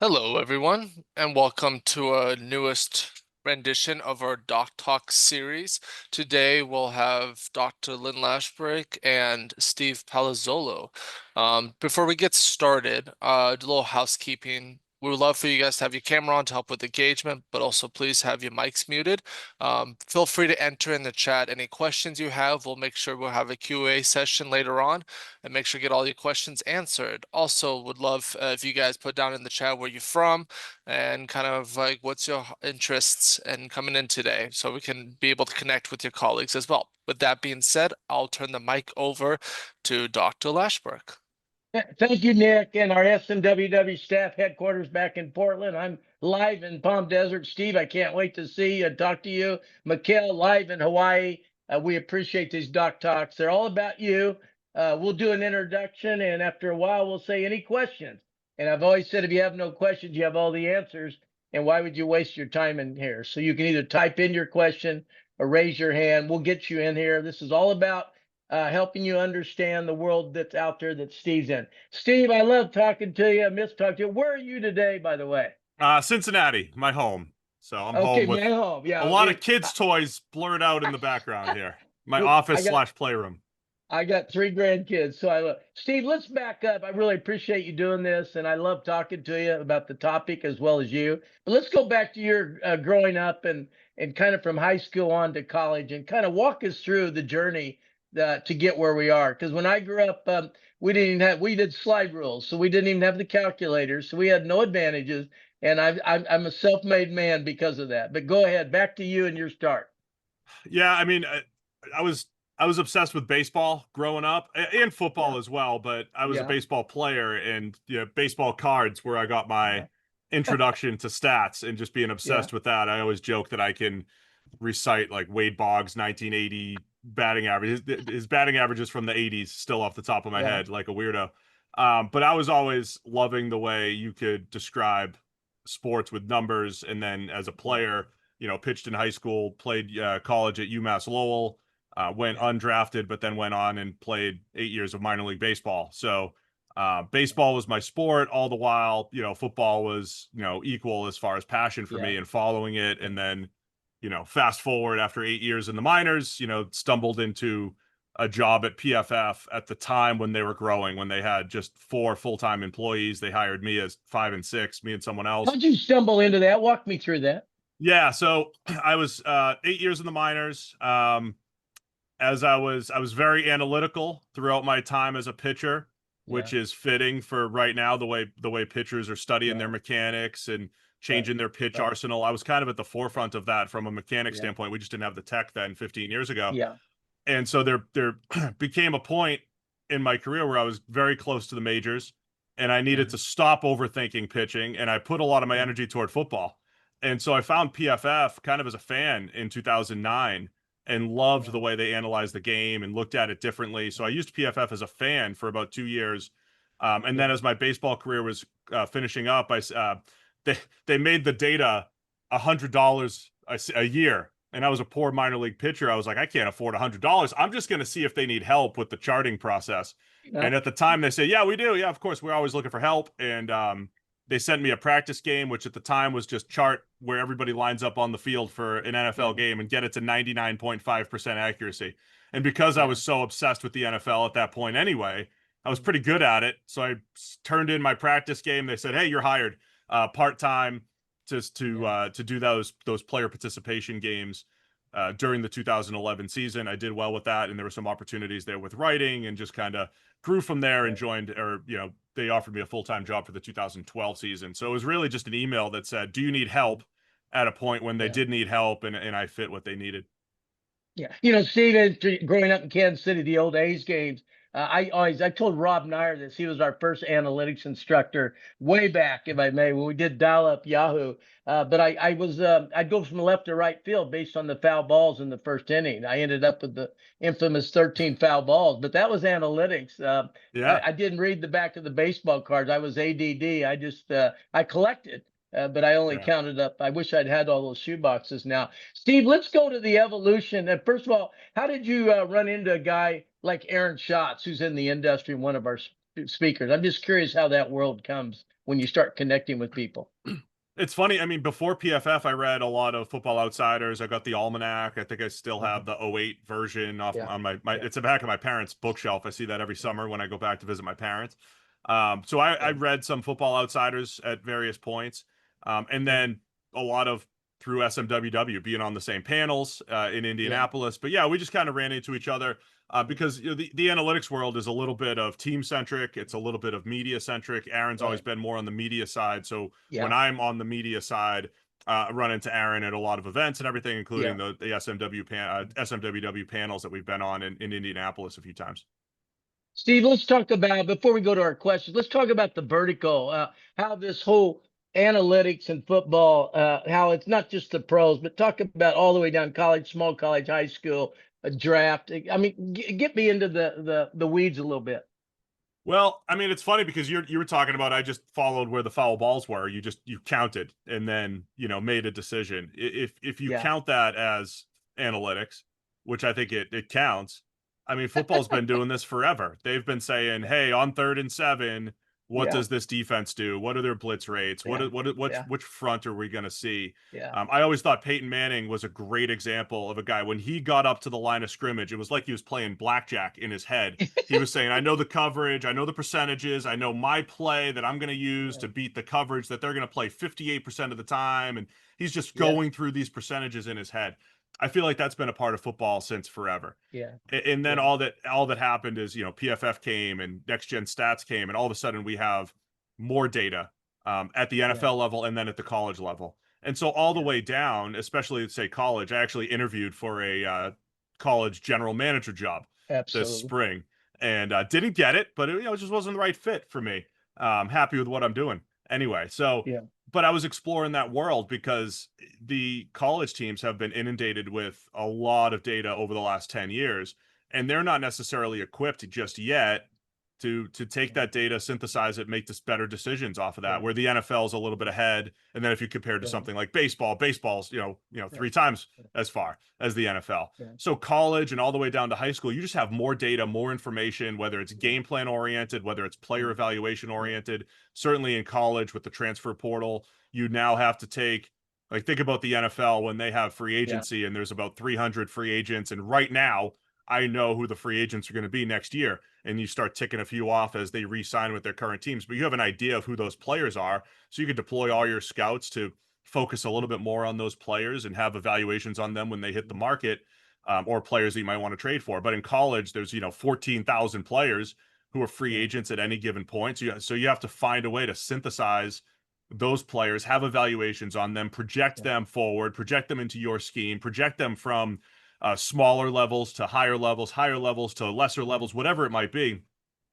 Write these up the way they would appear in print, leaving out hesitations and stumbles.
Hello, everyone, and welcome to a newest rendition of our Doc Talk series. Today we'll have Dr. Lynn Lashbrick and Steve Palazzolo. Before we get started, a little housekeeping. We would love for you guys to have your camera on to help with engagement, but also please have your mics muted. Feel free to enter in the chat any questions you have. We'll make sure we'll have a Q&A session later on and make sure to get all your questions answered. Also, would love if you guys put down in the chat where you're from and kind of like what's your interests and coming in today so we can be able to connect with your colleagues as well. With that being said, I'll turn the mic over to Dr. Lashbrook. Thank you, Nick, and our SMWW staff headquarters back in Portland. I'm live in Palm Desert. Steve, I can't wait to see you, talk to you. Mikhail, live in Hawaii. We appreciate these doc talks. They're all about you. We'll do an introduction, and after a while, we'll say any questions. And I've always said if you have no questions, you have all the answers. And why would you waste your time in here? So you can either type in your question or raise your hand. We'll get you in here. This is all about helping you understand the world that's out there that Steve's in. Steve, I love talking to you. I miss talking to you. Where are you today, by the way? Cincinnati, my home. So I'm Okay, home with my home. Yeah, a lot of kids' toys blurred out in the background here. My office / playroom. I got 3 grandkids, so I love Steve. Let's back up. I really appreciate you doing this, and I love talking to you about the topic as well as you. But let's go back to your growing up and kind of from high school on to college, and kind of walk us through the journey to get where we are. Because when I grew up, we did slide rules, so we didn't even have the calculator, so we had no advantages. And I'm a self-made man because of that. But go ahead, back to you and your start. Yeah, I mean, I was obsessed with baseball growing up and football as well, but I was a baseball player, and baseball cards where I got my introduction to stats and just being obsessed with that. I always joke that I can recite like Wade Boggs' 1980 batting average. His batting averages from the 80s still off the top of my head, like a weirdo. But I was always loving the way you could describe sports with numbers, and then as a player, pitched in high school, played college at UMass Lowell, went undrafted, but then went on and played 8 years of minor league baseball. So baseball was my sport. All the while, football was, equal as far as passion for me and following it. And then, fast forward after 8 years in the minors, stumbled into a job at PFF at the time when they were growing, when they had just 4 full-time employees. They hired me as 5 and 6, me and someone else. How'd you stumble into that? Walk me through that. Yeah, so I was 8 years in the minors. As I was very analytical throughout my time as a pitcher, which is fitting for right now, the way pitchers are studying their mechanics and changing their pitch arsenal. I was kind of at the forefront of that from a mechanic standpoint. We just didn't have the tech then 15 years ago. Yeah. And so there became a point in my career where I was very close to the majors, and I needed to stop overthinking pitching, and I put a lot of my energy toward football. And so I found PFF kind of as a fan in 2009 and loved the way they analyzed the game and looked at it differently. So I used PFF as a fan for about 2 years. And then as my baseball career was finishing up, they made the data $100 a year. And I was a poor minor league pitcher. I was like, I can't afford $100. I'm just going to see if they need help with the charting process. And at the time they said, yeah, we do. Yeah, of course. We're always looking for help. And they sent me a practice game, which at the time was just chart where everybody lines up on the field for an NFL game and get it to 99.5% accuracy. And because I was so obsessed with the NFL at that point anyway, I was pretty good at it. So I turned in my practice game. They said, hey, you're hired part-time just to do those player participation games during the 2011 season. I did well with that, and there were some opportunities there with writing, and just kind of grew from there and joined, or they offered me a full-time job for the 2012 season. So it was really just an email that said, do you need help, at a point when they did need help, and I fit what they needed. Yeah. Steve, growing up in Kansas City, the old A's games, I told Rob Nair this. He was our first analytics instructor way back, if I may, when we did dial-up Yahoo. But I'd go from left to right field based on the foul balls in the first inning. I ended up with the infamous 13 foul balls, but that was analytics. I didn't read the back of the baseball cards. I was ADD. I collected. But I only counted up. I wish I'd had all those shoe boxes now. Steve, let's go to the evolution. And first of all, how did you run into a guy like Aaron Schatz, who's in the industry, one of our speakers. I'm just curious how that world comes when you start connecting with people. It's funny. I mean, before PFF, I read a lot of Football Outsiders. I got the Almanac. I think I still have the '08 version off Yeah. on my Yeah. it's the back of my parents' bookshelf. I see that every summer when I go back to visit my parents. So I read some Football Outsiders at various points, and then a lot of through SMWW being on the same panels in Indianapolis. But yeah, we just kind of ran into each other because you know, the analytics world is a little bit of team centric. It's a little bit of media centric. Aaron's always been more on the media side. So when Yeah. I'm on the media side, I run into Aaron at a lot of events and everything, including Yeah. the SMWW panels that we've been on in Indianapolis a few times. Steve, let's talk about, before we go to our questions, let's talk about the vertical, how this whole analytics and football, how it's not just the pros, but talk about all the way down college, small college, high school, a draft. I mean, get me into the weeds a little bit. Well, I mean, it's funny because you were talking about I just followed where the foul balls were. You counted and then made a decision. If you Yeah. count that as analytics, which I think it counts. I mean, football's been doing this forever. They've been saying, "Hey, on 3rd and 7, what Yeah. does this defense do? What are their blitz rates? Yeah. Which front are we going to see?" Yeah. I always thought Peyton Manning was a great example of a guy when he got up to the line of scrimmage. It was like he was playing blackjack in his head. He was saying, "I know the coverage, I know the percentages, I know my play that I'm going to use to beat the coverage that they're going to play 58% of the time," and he's just Yeah. going through these percentages in his head. I feel like that's been a part of football since forever. Yeah. And then Yeah. all that happened is PFF came and next gen stats came, and all of a sudden we have more data at the Yeah. NFL level and then at the college level. And so all the Yeah. way down, especially say college, I actually interviewed for a college general manager job this Absolutely. spring and didn't get it, but it just wasn't the right fit for me. Happy with what I'm doing anyway. So, Yeah. but I was exploring that world because the college teams have been inundated with a lot of data over the last 10 years, and they're not necessarily equipped just yet to take that data, synthesize it, make this better decisions off of that. Yeah. Where the NFL is a little bit ahead, and then if you compare to Yeah. something like baseball's 3 times as far as the NFL. Yeah. So college and all the way down to high school, you just have more data, more information, whether it's game plan oriented, whether it's player evaluation oriented. Certainly in college with the transfer portal, you now have to take, like, think about the NFL when they have free agency and there's about 300 free agents, and right now I know who the free agents are going to be next year. And you start ticking a few off as they re-sign with their current teams, but you have an idea of who those players are. So you could deploy all your scouts to focus a little bit more on those players and have evaluations on them when they hit the market, or players that you might want to trade for. But in college, there's 14,000 players who are free agents at any given point. So you have to find a way to synthesize those players, have evaluations on them, project them forward, project them into your scheme, project them from smaller levels to higher levels to lesser levels, whatever it might be.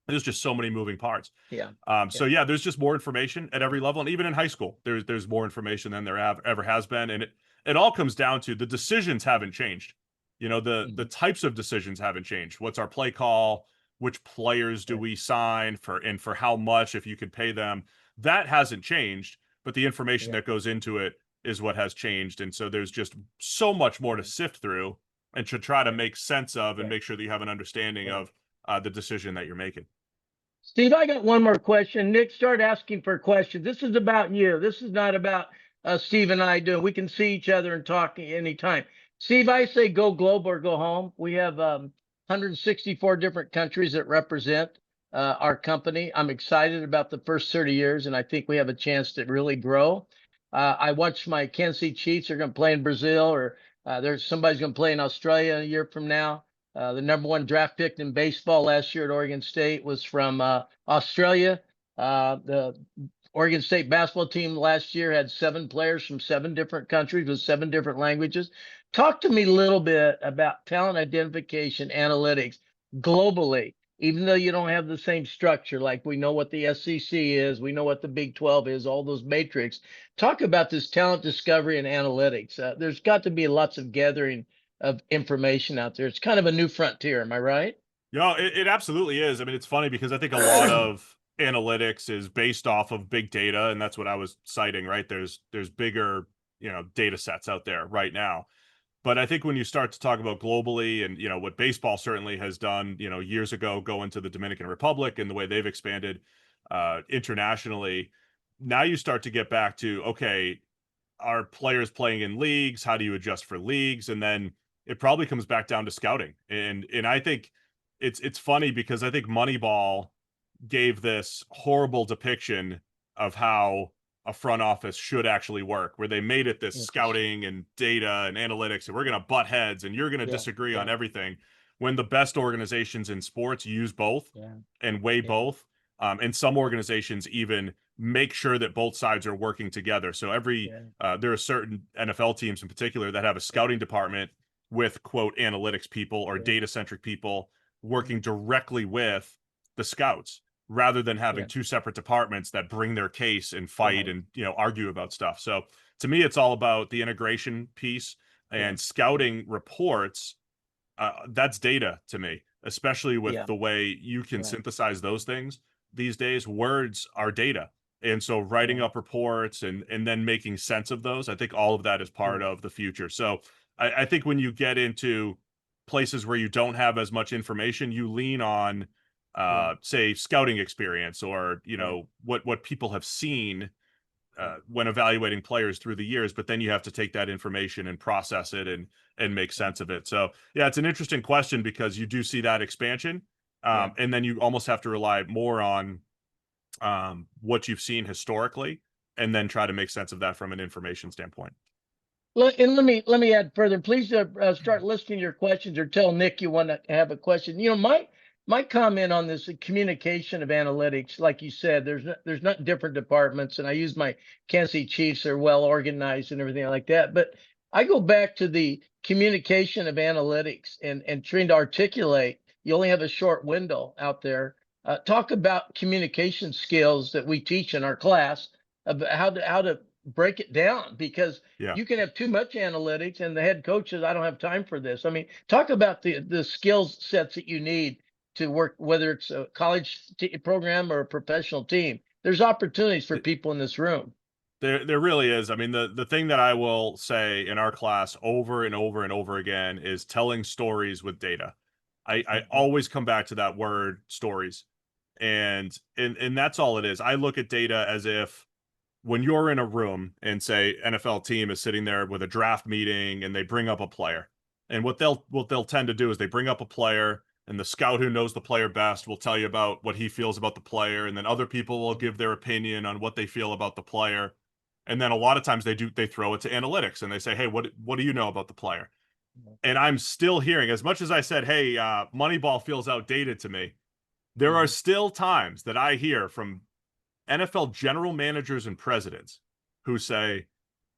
There's just so many moving parts. Yeah. So yeah, there's just more information at every level, and even in high school, there's more information than there ever has been, and it all comes down to the decisions haven't changed. The types of decisions haven't changed. What's our play call? Which players do we sign for, and for how much, if you could pay them? That hasn't changed, but the information that goes into it is what has changed, and so there's just so much more to sift through and to try to make sense of and make sure that you have an understanding of the decision that you're making. Steve, I got one more question. Nick, start asking for questions. This is about you. This is not about Steve and I doing. We can see each other and talk anytime. Steve, I say go global or go home. We have 164 different countries that represent our company. I'm excited about the first 30 years, and I think we have a chance to really grow. I watched my Kansas City Chiefs are going to play in Brazil, or there's somebody's going to play in Australia a year from now. The #1 draft pick in baseball last year at Oregon State was from Australia. The Oregon State basketball team last year had 7 players from 7 different countries with 7 different languages. Talk to me a little bit about talent identification analytics globally, even though you don't have the same structure. Like, we know what the SEC is, we know what the Big 12 is, all those matrix. Talk about this talent discovery and analytics. There's got to be lots of gathering of information out there. It's kind of a new frontier. Am I right? Yeah, it absolutely is. I mean, it's funny because I think a lot of analytics is based off of big data, and that's what I was citing, right? There's bigger, data sets out there right now. But I think when you start to talk about globally and, what baseball certainly has done, years ago, going to the Dominican Republic and the way they've expanded internationally, now you start to get back to, okay, are players playing in leagues? How do you adjust for leagues? And then it probably comes back down to scouting. And I think it's funny because I think Moneyball gave this horrible depiction of how a front office should actually work, where they made it this Interesting. scouting and data and analytics, and we're going to butt heads and you're going to Yeah. disagree on Yeah. everything. When the best organizations in sports use both Yeah. and weigh Yeah. both, and some organizations even make sure that both sides are working together. So there are certain NFL teams in particular that have a scouting department with quote analytics people or Yeah. data centric people working directly with the scouts rather than having Yeah. two separate departments that bring their case and fight Right. and argue about stuff. So to me, it's all about the integration piece Yeah. and scouting reports. That's data to me, especially with Yeah. the way you can Right. synthesize those things these days. Words are data. And so writing Yeah. up reports and then making sense of those, I think all of that is part Yeah. of the future. So I think when you get into places where you don't have as much information, you lean on Yeah. say scouting experience or Yeah. what people have seen Yeah. when evaluating players through the years, but then you have to take that information and process it and make Yeah. sense of it. So yeah, it's an interesting question because you do see that expansion, Yeah. and then you almost have to rely more on what you've seen historically, and then try to make sense of that from an information standpoint. And let me add further. Please start listing your questions or tell Nick you want to have a question. My comment on this communication of analytics, like you said, there's not different departments, and I use my Kansas City Chiefs are well organized and everything like that. But I go back to the communication of analytics and trying to articulate. You only have a short window out there. Talk about communication skills that we teach in our class about how to break it down, because Yeah. you can have too much analytics and the head coach says, I don't have time for this. I mean, talk about the skills sets that you need to work, whether it's a college program or a professional team. There's opportunities for people in this room. There really is. I mean, the thing that I will say in our class over and over and over again is telling stories with data. I Mhm. always come back to that word stories. And that's all it is. I look at data as if when you're in a room and say NFL team is sitting there with a draft meeting and they bring up a player. And what they'll tend to do is they bring up a player and the scout who knows the player best will tell you about what he feels about the player, and then other people will give their opinion on what they feel about the player. And then a lot of times they throw it to analytics and they say, "Hey, what do you know about the player?" And I'm still hearing, as much as I said, "Hey, Moneyball feels outdated to me." There are Mhm. still times that I hear from NFL general managers and presidents who say,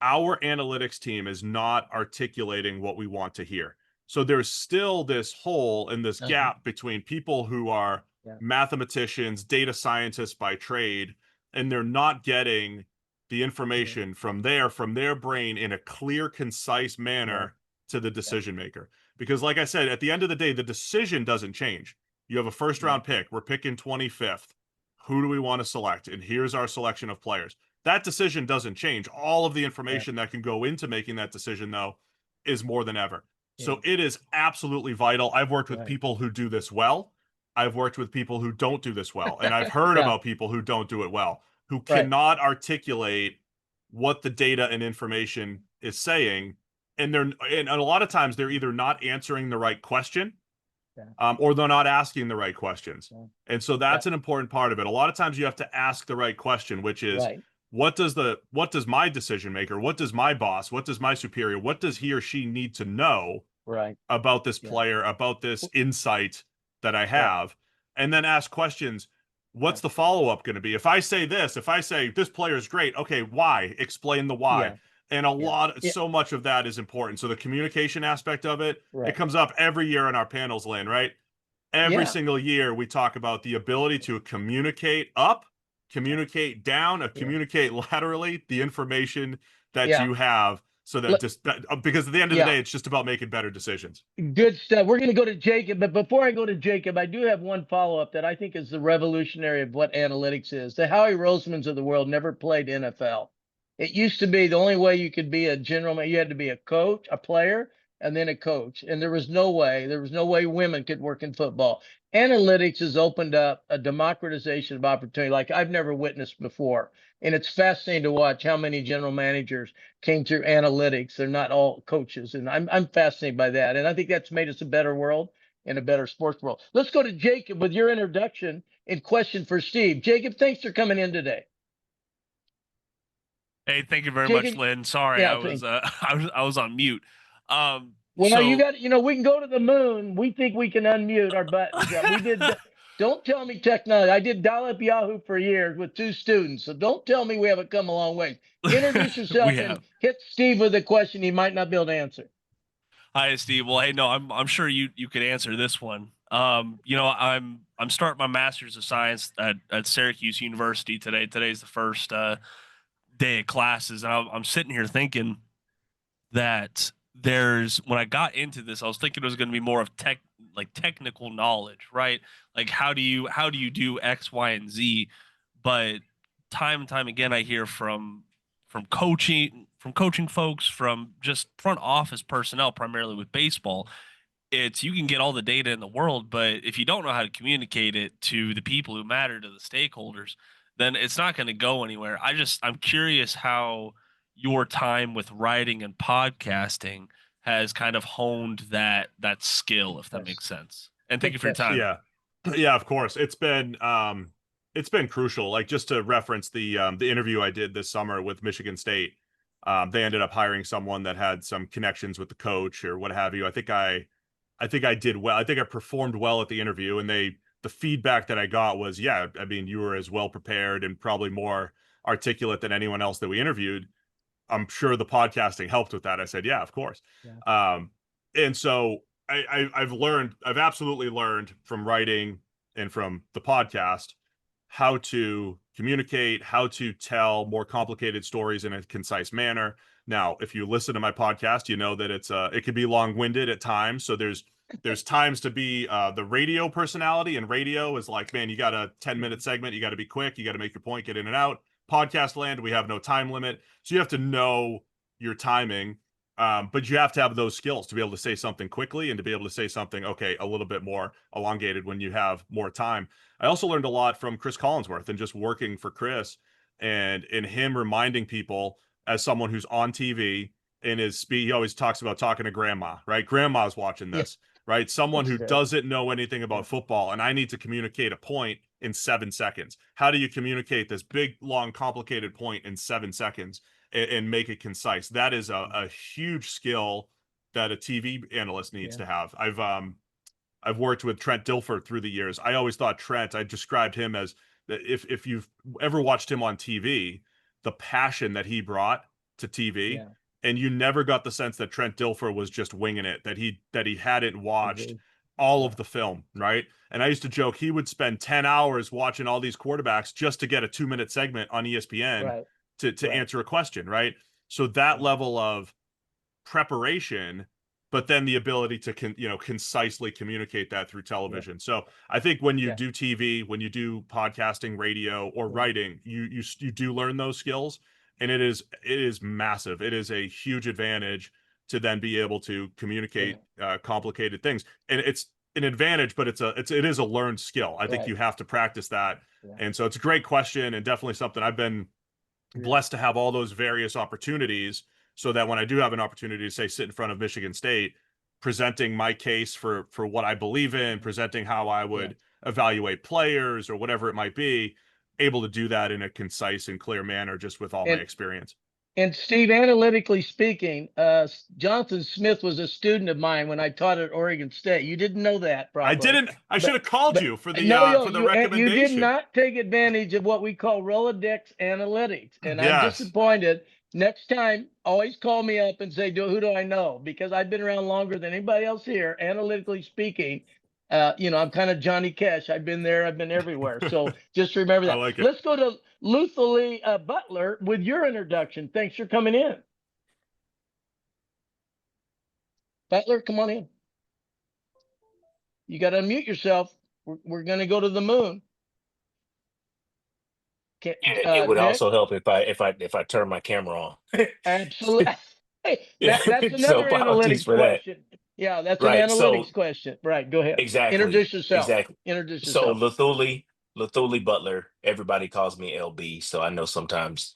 our analytics team is not articulating what we want to hear. So there's still this hole and this Uh-huh. gap between people who are Yeah. mathematicians, data scientists by trade, and they're not getting the Yeah. information from their brain in a clear, concise Right. manner to the Yeah. decision maker. Because like I said, at the end of the day, the decision doesn't change. You have a first Yeah. round pick. We're picking 25th. Who do we want to select? And here's our selection of players. That decision doesn't change. All of the Yeah. information that can go into making that decision, though, is more than ever. Yeah. So it is absolutely vital. I've worked with Right. people who do this well. I've worked with people who don't do this well. And I've heard Yeah. about people who don't do it well, who Right. cannot articulate what the data and information is saying. And a lot of times they're either not answering the right question, Yeah. or they're not asking the right questions. Yeah. And so Yeah. that's an important part of it. A lot of times you have to ask the right question, which is Right. what does my decision maker, what does my boss, what does my superior, what does he or she need to know Right. about this Yeah. player, about this insight that I Yeah. have, and then ask questions. Yeah. What's the follow up going to be? If I say this player is great, okay, why? Explain the why. Yeah. And Yeah. Yeah. so much of that is important. So the communication aspect of it, it Right. comes up every year in our panels, Lynn, right? Every Yeah. single year we talk about the ability to communicate up, communicate down, or Yeah. communicate laterally the information that Yeah. you have so that Let- just because at the end of the Yeah. day, it's just about making better decisions. Good stuff. We're going to go to Jacob, but before I go to Jacob, I do have one follow-up that I think is the revolutionary of what analytics is. The Howie Rosemans of the world never played NFL. It used to be the only way you could be a general man, you had to be a coach, a player, and then a coach. And there was no way women could work in football. Analytics has opened up a democratization of opportunity like I've never witnessed before. And it's fascinating to watch how many general managers came through analytics. They're not all coaches. And I'm fascinated by that. And I think that's made us a better world and a better sports world. Let's go to Jacob with your introduction and question for Steve. Jacob, thanks for coming in today. Hey, thank you very much, Jacob, Lynn. Sorry, yeah, I was I was on mute. well, you So got, we can go to the moon. We think we can unmute our buttons. We did. Don't tell me technology. I did dial-up Yahoo for years with 2 students. So don't tell me we haven't come a long way. Introduce yourself we and have. hit Steve with a question he might not be able to answer. Hi, Steve. Well, hey, no, I'm sure you could answer this one. I'm starting my master's of science at Syracuse University today. Today's the first day of classes, and I'm sitting here thinking that when I got into this, I was thinking it was going to be more of technical knowledge, right? Like how do you do X, Y, and Z? But time and time again, I hear from coaching folks, from just front office personnel, primarily with baseball. You can get all the data in the world, but if you don't know how to communicate it to the people who matter, to the stakeholders, then it's not going to go anywhere. I'm curious how your time with writing and podcasting has kind of honed that skill, if that Yes. makes sense. And thank you for your Yes. time. Yeah, of course. It's been crucial. Like, just to reference the interview I did this summer with Michigan State. They ended up hiring someone that had some connections with the coach or what have you. I think I did well. I think I performed well at the interview, and the feedback that I got was, yeah, I mean, you were as well prepared and probably more articulate than anyone else that we interviewed. I'm sure the podcasting helped with that. I said, yeah, of course. Yeah. And so I've absolutely learned from writing and from the podcast how to communicate, how to tell more complicated stories in a concise manner. Now, if you listen to my podcast, you know that it can be long-winded at times. So there's times to be the radio personality, and radio is like, man, you got a 10-minute segment, you got to be quick, you got to make your point, get in and out. Podcast land, we have no time limit, so you have to know your timing. But you have to have those skills to be able to say something quickly and to be able to say something, okay, a little bit more elongated when you have more time. I also learned a lot from Chris Collinsworth and just working for Chris, and in him reminding people, as someone who's on TV, in his speech, he always talks about talking to grandma, right? Grandma's watching this, right? Someone who doesn't know anything about football, and I need to communicate a point in 7 seconds. How do you communicate this big, long, complicated point in 7 seconds and make it concise? That is a huge skill that a TV analyst needs to have. I've worked with Trent Dilfer through the years. I always thought I described him as, if you've ever watched him on TV, the passion that he brought to TV, and you never got the sense that Trent Dilfer was just winging it, that he hadn't watched all of the film, right? And I used to joke he would spend 10 hours watching all these quarterbacks just to get a 2-minute segment on ESPN to answer a question, right? So that level of preparation, but then the ability to concisely communicate that through television. So I think when you do TV, when you do podcasting, radio, or writing, you do learn those skills, and it is massive. It is a huge advantage to then be able to communicate complicated things. And it's an advantage, but it is a learned skill. I think you have to practice that. And so it's a great question, and definitely something I've been blessed to have all those various opportunities, so that when I do have an opportunity to, say, sit in front of Michigan State, presenting my case for what I believe in, presenting how I would evaluate players or whatever it might be, able to do that in a concise and clear manner, just with all my experience. And Steve, analytically speaking, Jonathan Smith was a student of mine when I taught at Oregon State. You didn't know that, probably. I didn't. I should have called you for the recommendation. You did not take advantage of what we call Rolodex analytics, and I'm disappointed. Next time, always call me up and say, who do I know? Because I've been around longer than anybody else here, analytically speaking. I'm kind of Johnny Cash. I've been there. I've been everywhere. So just remember that. I like it. Let's go to Luther Butler with your introduction. Thanks for coming in. Butler, come on in. You got to unmute yourself. We're going to go to the moon. It would also help if I turn my camera on. Absolutely. Hey, Yeah. that's So another apologies analytics for that. question. Yeah, that's an Right. So analytics question. Right. Go ahead. exactly, Introduce yourself. exactly. Introduce So yourself. Lethuli Butler. Everybody calls me LB. So I know sometimes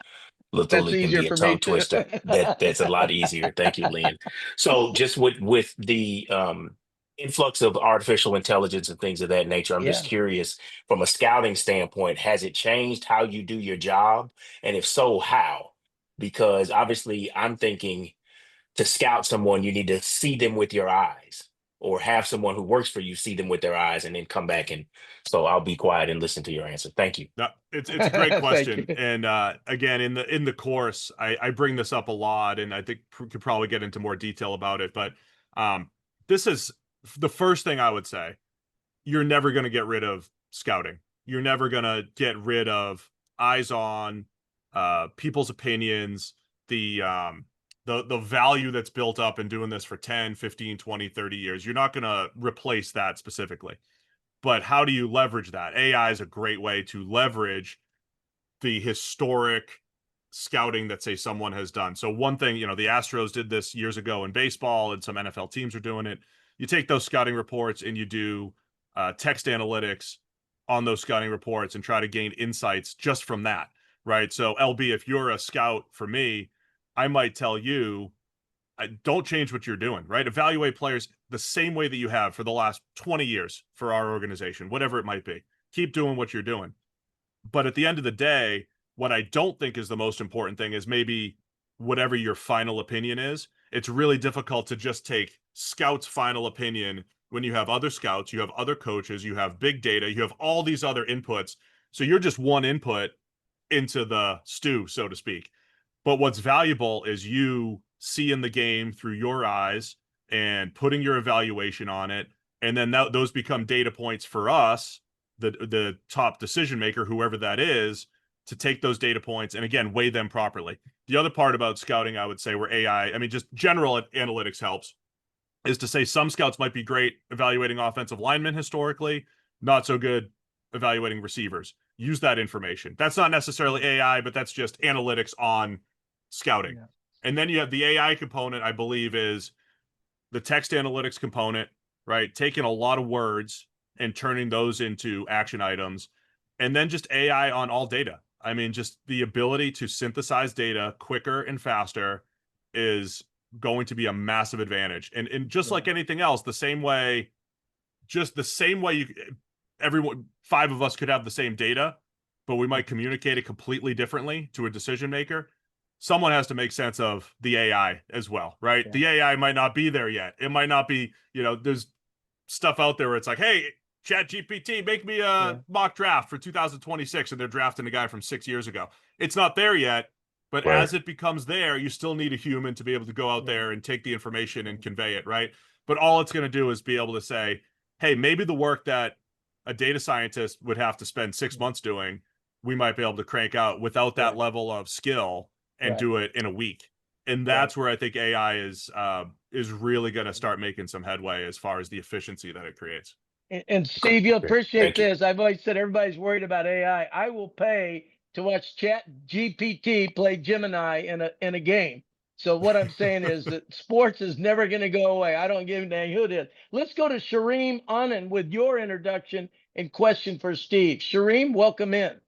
That's Lethuli can easier be a for me tongue too. twister. That's a lot easier. Thank you, Lynn. So just with the influx of artificial intelligence and things of that nature, I'm just Yeah. curious from a scouting standpoint, has it changed how you do your job? And if so, how? Because obviously I'm thinking to scout someone, you need to see them with your eyes or have someone who works for you see them with their eyes and then come back. And so I'll be quiet and listen to your answer. Thank you. No, it's a great Thank question, you. and again, in the course, I bring this up a lot, and I think could probably get into more detail about it. But this is the first thing I would say. You're never going to get rid of scouting. You're never going to get rid of eyes on people's opinions, the the value that's built up in doing this for 10, 15, 20, 30 years. You're not going to replace that specifically. But how do you leverage that? AI is a great way to leverage the historic scouting that say someone has done. So one thing, the Astros did this years ago in baseball, and some NFL teams are doing it. You take those scouting reports and you do text analytics on those scouting reports and try to gain insights just from that, right? So LB, if you're a scout for me, I might tell you, don't change what you're doing, right? Evaluate players the same way that you have for the last 20 years for our organization, whatever it might be. Keep doing what you're doing. But at the end of the day, what I don't think is the most important thing is maybe whatever your final opinion is. It's really difficult to just take scouts' final opinion when you have other scouts, you have other coaches, you have big data, you have all these other inputs. So you're just one input into the stew, so to speak. But what's valuable is you seeing the game through your eyes and putting your evaluation on it. And then those become data points for us, the top decision maker, whoever that is, to take those data points and again weigh them properly. The other part about scouting, I would say, where AI, I mean, just general analytics helps, is to say some scouts might be great evaluating offensive linemen historically, not so good evaluating receivers. Use that information. That's not necessarily AI, but that's just analytics on scouting. Yeah. And then you have the AI component, I believe, is the text analytics component, right? Taking a lot of words and turning those into action items. And then just AI on all data. I mean, just the ability to synthesize data quicker and faster is going to be a massive advantage. And just like anything else, the same way everyone, five of us could have the same data, but we might communicate it completely differently to a decision maker. Someone has to make sense of the AI as well, right? Yeah. The AI might not be there yet. It might not be, there's stuff out there where it's like, hey, Chat GPT, make me a mock draft for 2026, and they're drafting a guy from 6 years ago. It's not there yet, but Right. as it becomes there, you still need a human to be able to go out there and take the information and convey it, right? But all it's going to do is be able to say, hey, maybe the work that a data scientist would have to spend 6 months doing, we might be able to crank out without that level of skill and do it in a week. And that's where I think AI is really going to start making some headway as far as the efficiency that it creates. And Steve, you'll Great. appreciate Thank you. this. I've always said everybody's worried about AI. I will pay to watch Chat GPT play Gemini in a game. So what I'm saying is that sports is never going to go away. I don't give a dang who it is. Let's go to Shareem Anand with your introduction and question for Steve. Shareem, welcome in.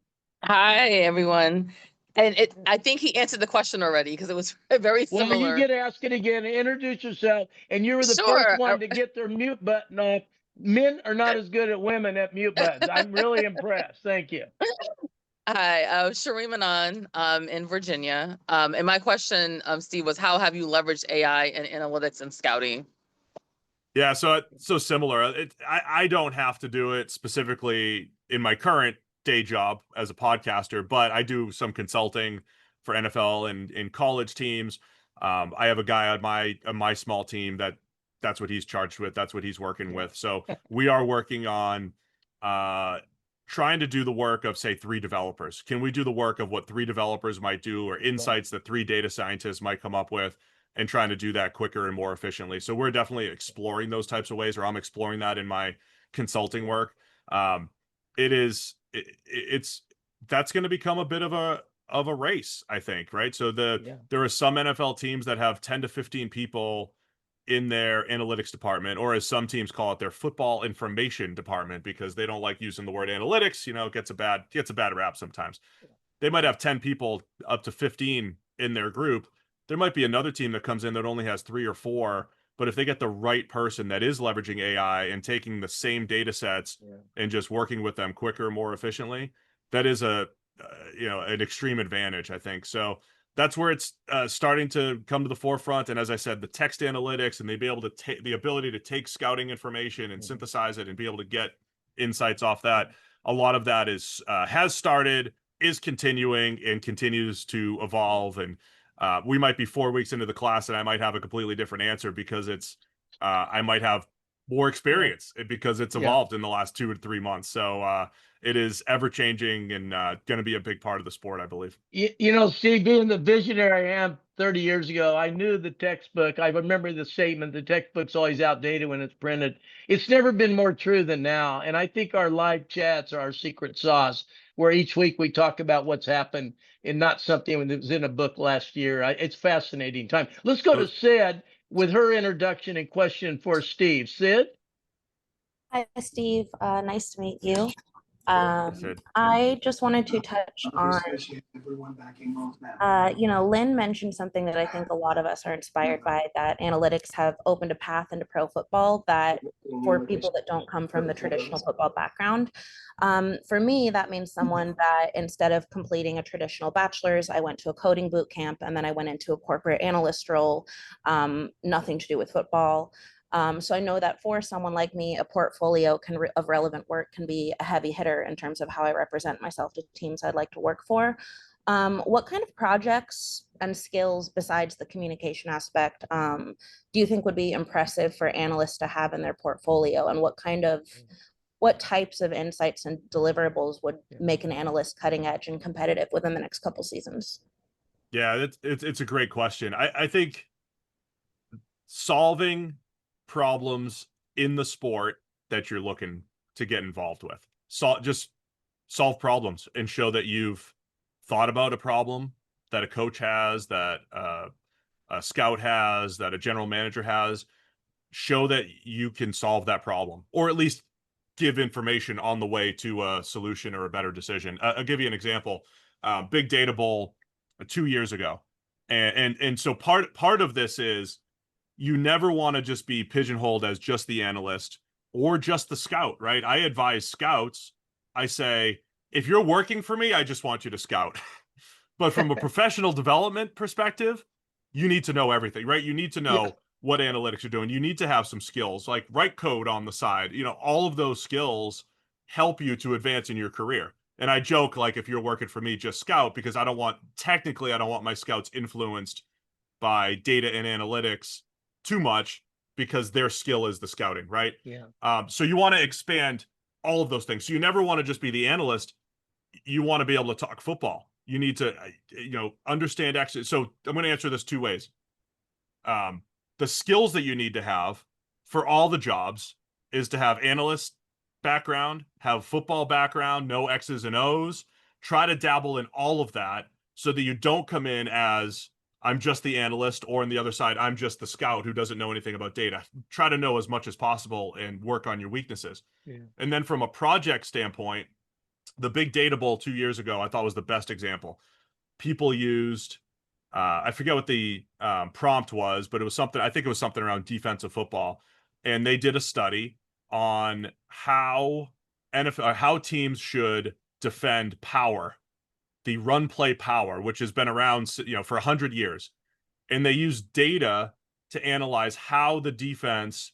Hi, everyone. And I think he answered the question already because it was very Well, you similar. get asked it again. Introduce yourself. And you were the first Sure. one to get their mute button off. Men are not as good at women at mute buttons. I'm really impressed. Thank you. Hi, Sharima Anand, in Virginia. And my question, Steve, was how have you leveraged AI in analytics and scouting? Yeah, so similar. I don't have to do it specifically in my current day job as a podcaster, but I do some consulting for NFL and in college teams. I have a guy on my small team that's what he's charged with. That's what he's working with. So we are working on trying to do the work of, say, 3 developers. Can we do the work of what 3 developers might do, or insights that 3 data scientists might come up with, and trying to do that quicker and more efficiently? So we're definitely exploring those types of ways, or I'm exploring that in my consulting work. It's that's going to become a bit of of a race, I think, right? So Yeah. there are some NFL teams that have 10 to 15 people in their analytics department, or as some teams call it, their football information department, because they don't like using the word analytics. It gets a bad rap sometimes. They might have 10 people up to 15 in their group. There might be another team that comes in that only has 3 or 4, but if they get the right person that is leveraging AI and taking the same data sets and just working with them quicker, more efficiently, that is an extreme advantage, I think. So that's where it's starting to come to the forefront. And as I said, the text analytics and they be able to take the ability to take scouting information and synthesize it and be able to get insights off that. A lot of that has started, is continuing, and continues to evolve. And we might be 4 weeks into the class and I might have a completely different answer because I might have more experience because it's evolved in the last 2 or 3 months. So it is ever changing and going to be a big part of the sport, I believe. Steve, being the visionary I am 30 years ago, I knew the textbook. I remember the statement, the textbook's always outdated when it's printed. It's never been more true than now. And I think our live chats are our secret sauce, where each week we talk about what's happened and not something that was in a book last year. It's fascinating time. Let's go to Sid with her introduction and question for Steve. Sid? Hi, Steve. Nice to meet you. Sid. I just wanted to touch on, Lynn mentioned something that I think a lot of us are inspired by, that analytics have opened a path into pro football that for people that don't come from the traditional football background. For me, that means someone that instead of completing a traditional bachelor's, I went to a coding boot camp and then I went into a corporate analyst role, nothing to do with football. So I know that for someone like me, a portfolio of relevant work can be a heavy hitter in terms of how I represent myself to teams I'd like to work for. What kind of projects and skills besides the communication aspect do you think would be impressive for analysts to have in their portfolio, and what types of insights and deliverables would make an analyst cutting edge and competitive within the next couple seasons? Yeah, it's a great question. I think solving problems in the sport that you're looking to get involved with. Just solve problems and show that you've thought about a problem that a coach has, that a scout has, that a general manager has. Show that you can solve that problem, or at least give information on the way to a solution or a better decision. I'll give you an example. Big Data Bowl 2 years ago, and so part of this is, you never want to just be pigeonholed as just the analyst or just the scout, right? I advise scouts. I say, if you're working for me, I just want you to scout. But from a professional development perspective, you need to know everything, right? You need to know what analytics you're doing. You need to have some skills, like write code on the side. All of those skills help you to advance in your career. And I joke, like, if you're working for me, just scout, because I don't want my scouts influenced by data and analytics too much, because their skill is the scouting, right? So you want to expand all of those things. So you never want to just be the analyst. You want to be able to talk football. You need to, understand. So I'm going to answer this 2 ways. The skills that you need to have for all the jobs is to have analyst background, have football background, know X's and O's, try to dabble in all of that so that you don't come in as, I'm just the analyst, or on the other side, I'm just the scout who doesn't know anything about data. Try to know as much as possible and work on your weaknesses. And then from a project standpoint, the Big Data Bowl 2 years ago, I thought was the best example. People used, I forget what the prompt was, but I think it was something around defensive football. And they did a study on how teams should defend power, the run play power, which has been around, for 100 years. And they use data to analyze how the defense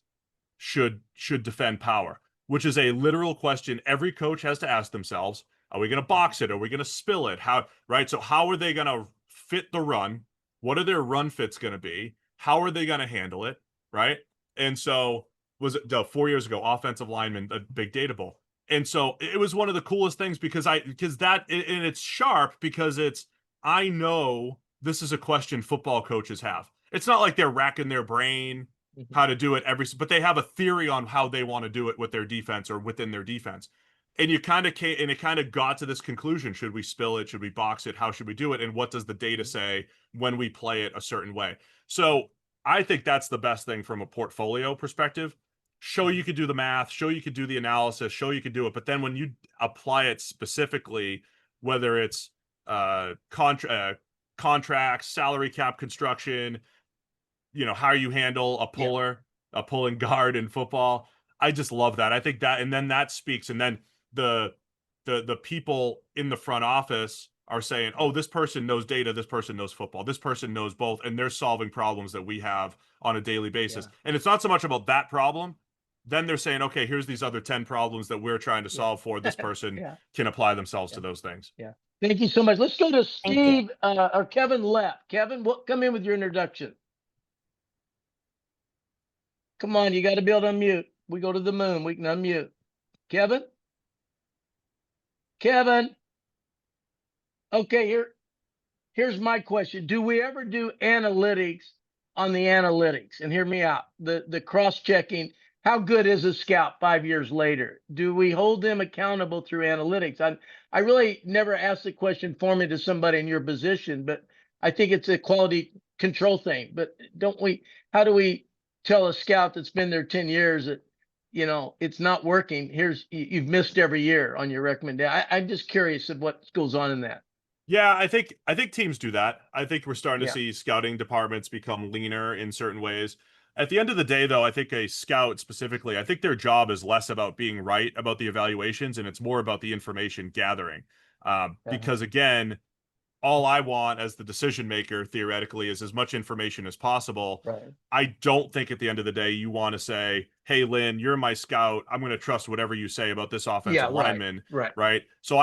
should defend power, which is a literal question every coach has to ask themselves. Are we going to box it? Are we going to spill it? Right? So how are they going to fit the run? What are their run fits going to be? How are they going to handle it? Right? And so was it 4 years ago, offensive lineman, a Big Data Bowl. And so it was one of the coolest things because it's sharp, because I know this is a question football coaches have. It's not like they're racking their brain how to do it but they have a theory on how they want to do it with their defense or within their defense. and you kind of came, and it kind of got to this conclusion: should we spill it? Should we box it? How should we do it? And what does the data say when we play it a certain way? So I think that's the best thing from a portfolio perspective. Show you could do the math, show you could do the analysis, show you could do it, but then when you apply it specifically, whether it's contracts, salary cap construction, how you handle a puller, a pulling guard in football. I just love that. I think that, and then that speaks, and then the people in the front office are saying, oh, this person knows data, this person knows football, this person knows both, and they're solving problems that we have on a daily basis. And it's not so much about that problem. Then they're saying, okay, here's these other 10 problems that we're trying to solve for this person can apply themselves to those things. Yeah. Thank you so much. Let's go to Steve or Kevin left. Kevin, come in with your introduction. Come on, you got to be able to unmute. We go to the moon. We can unmute. Kevin? Kevin? Okay, here's my question. Do we ever do analytics on the analytics? And hear me out. The cross-checking. How good is a scout 5 years later? Do we hold them accountable through analytics? I really never asked the question for me to somebody in your position, but I think it's a quality control thing. But how do we tell a scout that's been there 10 years that, it's not working? You've missed every year on your recommendation. I'm just curious of what goes on in that. Yeah, I think teams do that. I think we're starting to see scouting departments become leaner in certain ways. At the end of the day, though, I think a scout specifically, I think their job is less about being right about the evaluations, and it's more about the information gathering. Because again, all I want as the decision maker theoretically is as much information as possible. Right. I don't think at the end of the day you want to say, hey, Lynn, you're my scout, I'm going to trust whatever you say about this offensive lineman. Right. So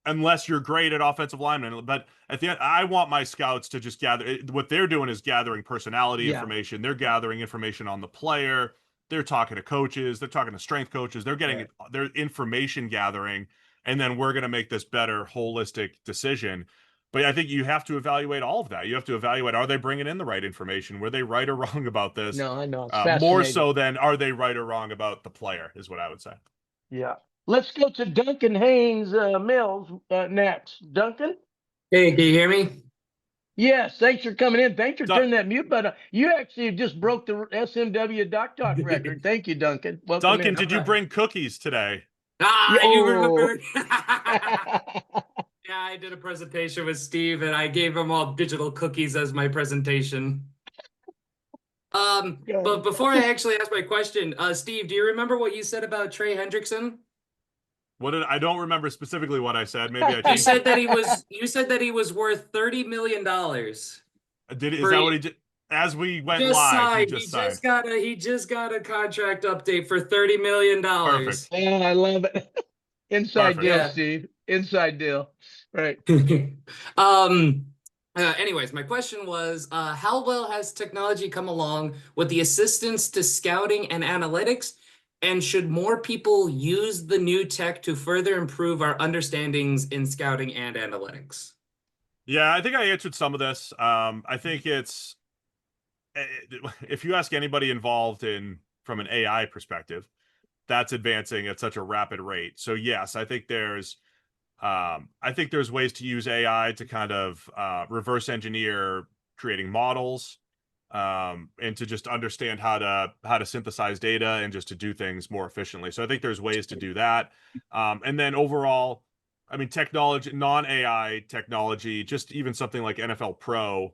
unless you're great at offensive linemen, but at the end, I want my scouts to just gather. What they're doing is gathering personality information. They're gathering information on the player. They're talking to coaches. They're talking to strength coaches. They're getting their information gathering, and then we're going to make this better holistic decision. But I think you have to evaluate all of that. You have to evaluate, are they bringing in the right information? Were they right or wrong about this? No, I know. It's more so than are they right or wrong about the player is what I would say. Yeah. Let's go to Duncan Haynes Mills next. Duncan? Hey, can you hear me? Yes, thanks for coming in. Thanks for turning that mute button. You actually just broke the SMW Doc Talk record. Thank you, Duncan. Welcome Duncan, in. did you bring cookies today? You remember? Yeah, I did a presentation with Steve, and I gave him all digital cookies as my presentation. But before I actually ask my question, Steve, do you remember what you said about Trey Hendrickson? I don't remember specifically what I said. Maybe I You said that he was worth $30 million. Is that what he did? As we went live, he just got a contract update for $30 million. Perfect. Oh, I love it. Inside deal, Steve. Inside deal. Right. Anyways, my question was, how well has technology come along with the assistance to scouting and analytics? And should more people use the new tech to further improve our understandings in scouting and analytics? Yeah, I think I answered some of this. I think if you ask anybody involved from an AI perspective, that's advancing at such a rapid rate. So yes, I think there's ways to use AI to kind of reverse engineer creating models, and to just understand how to synthesize data and just to do things more efficiently. So I think there's ways to do that. And then overall, I mean, technology, non-AI technology, just even something like NFL Pro,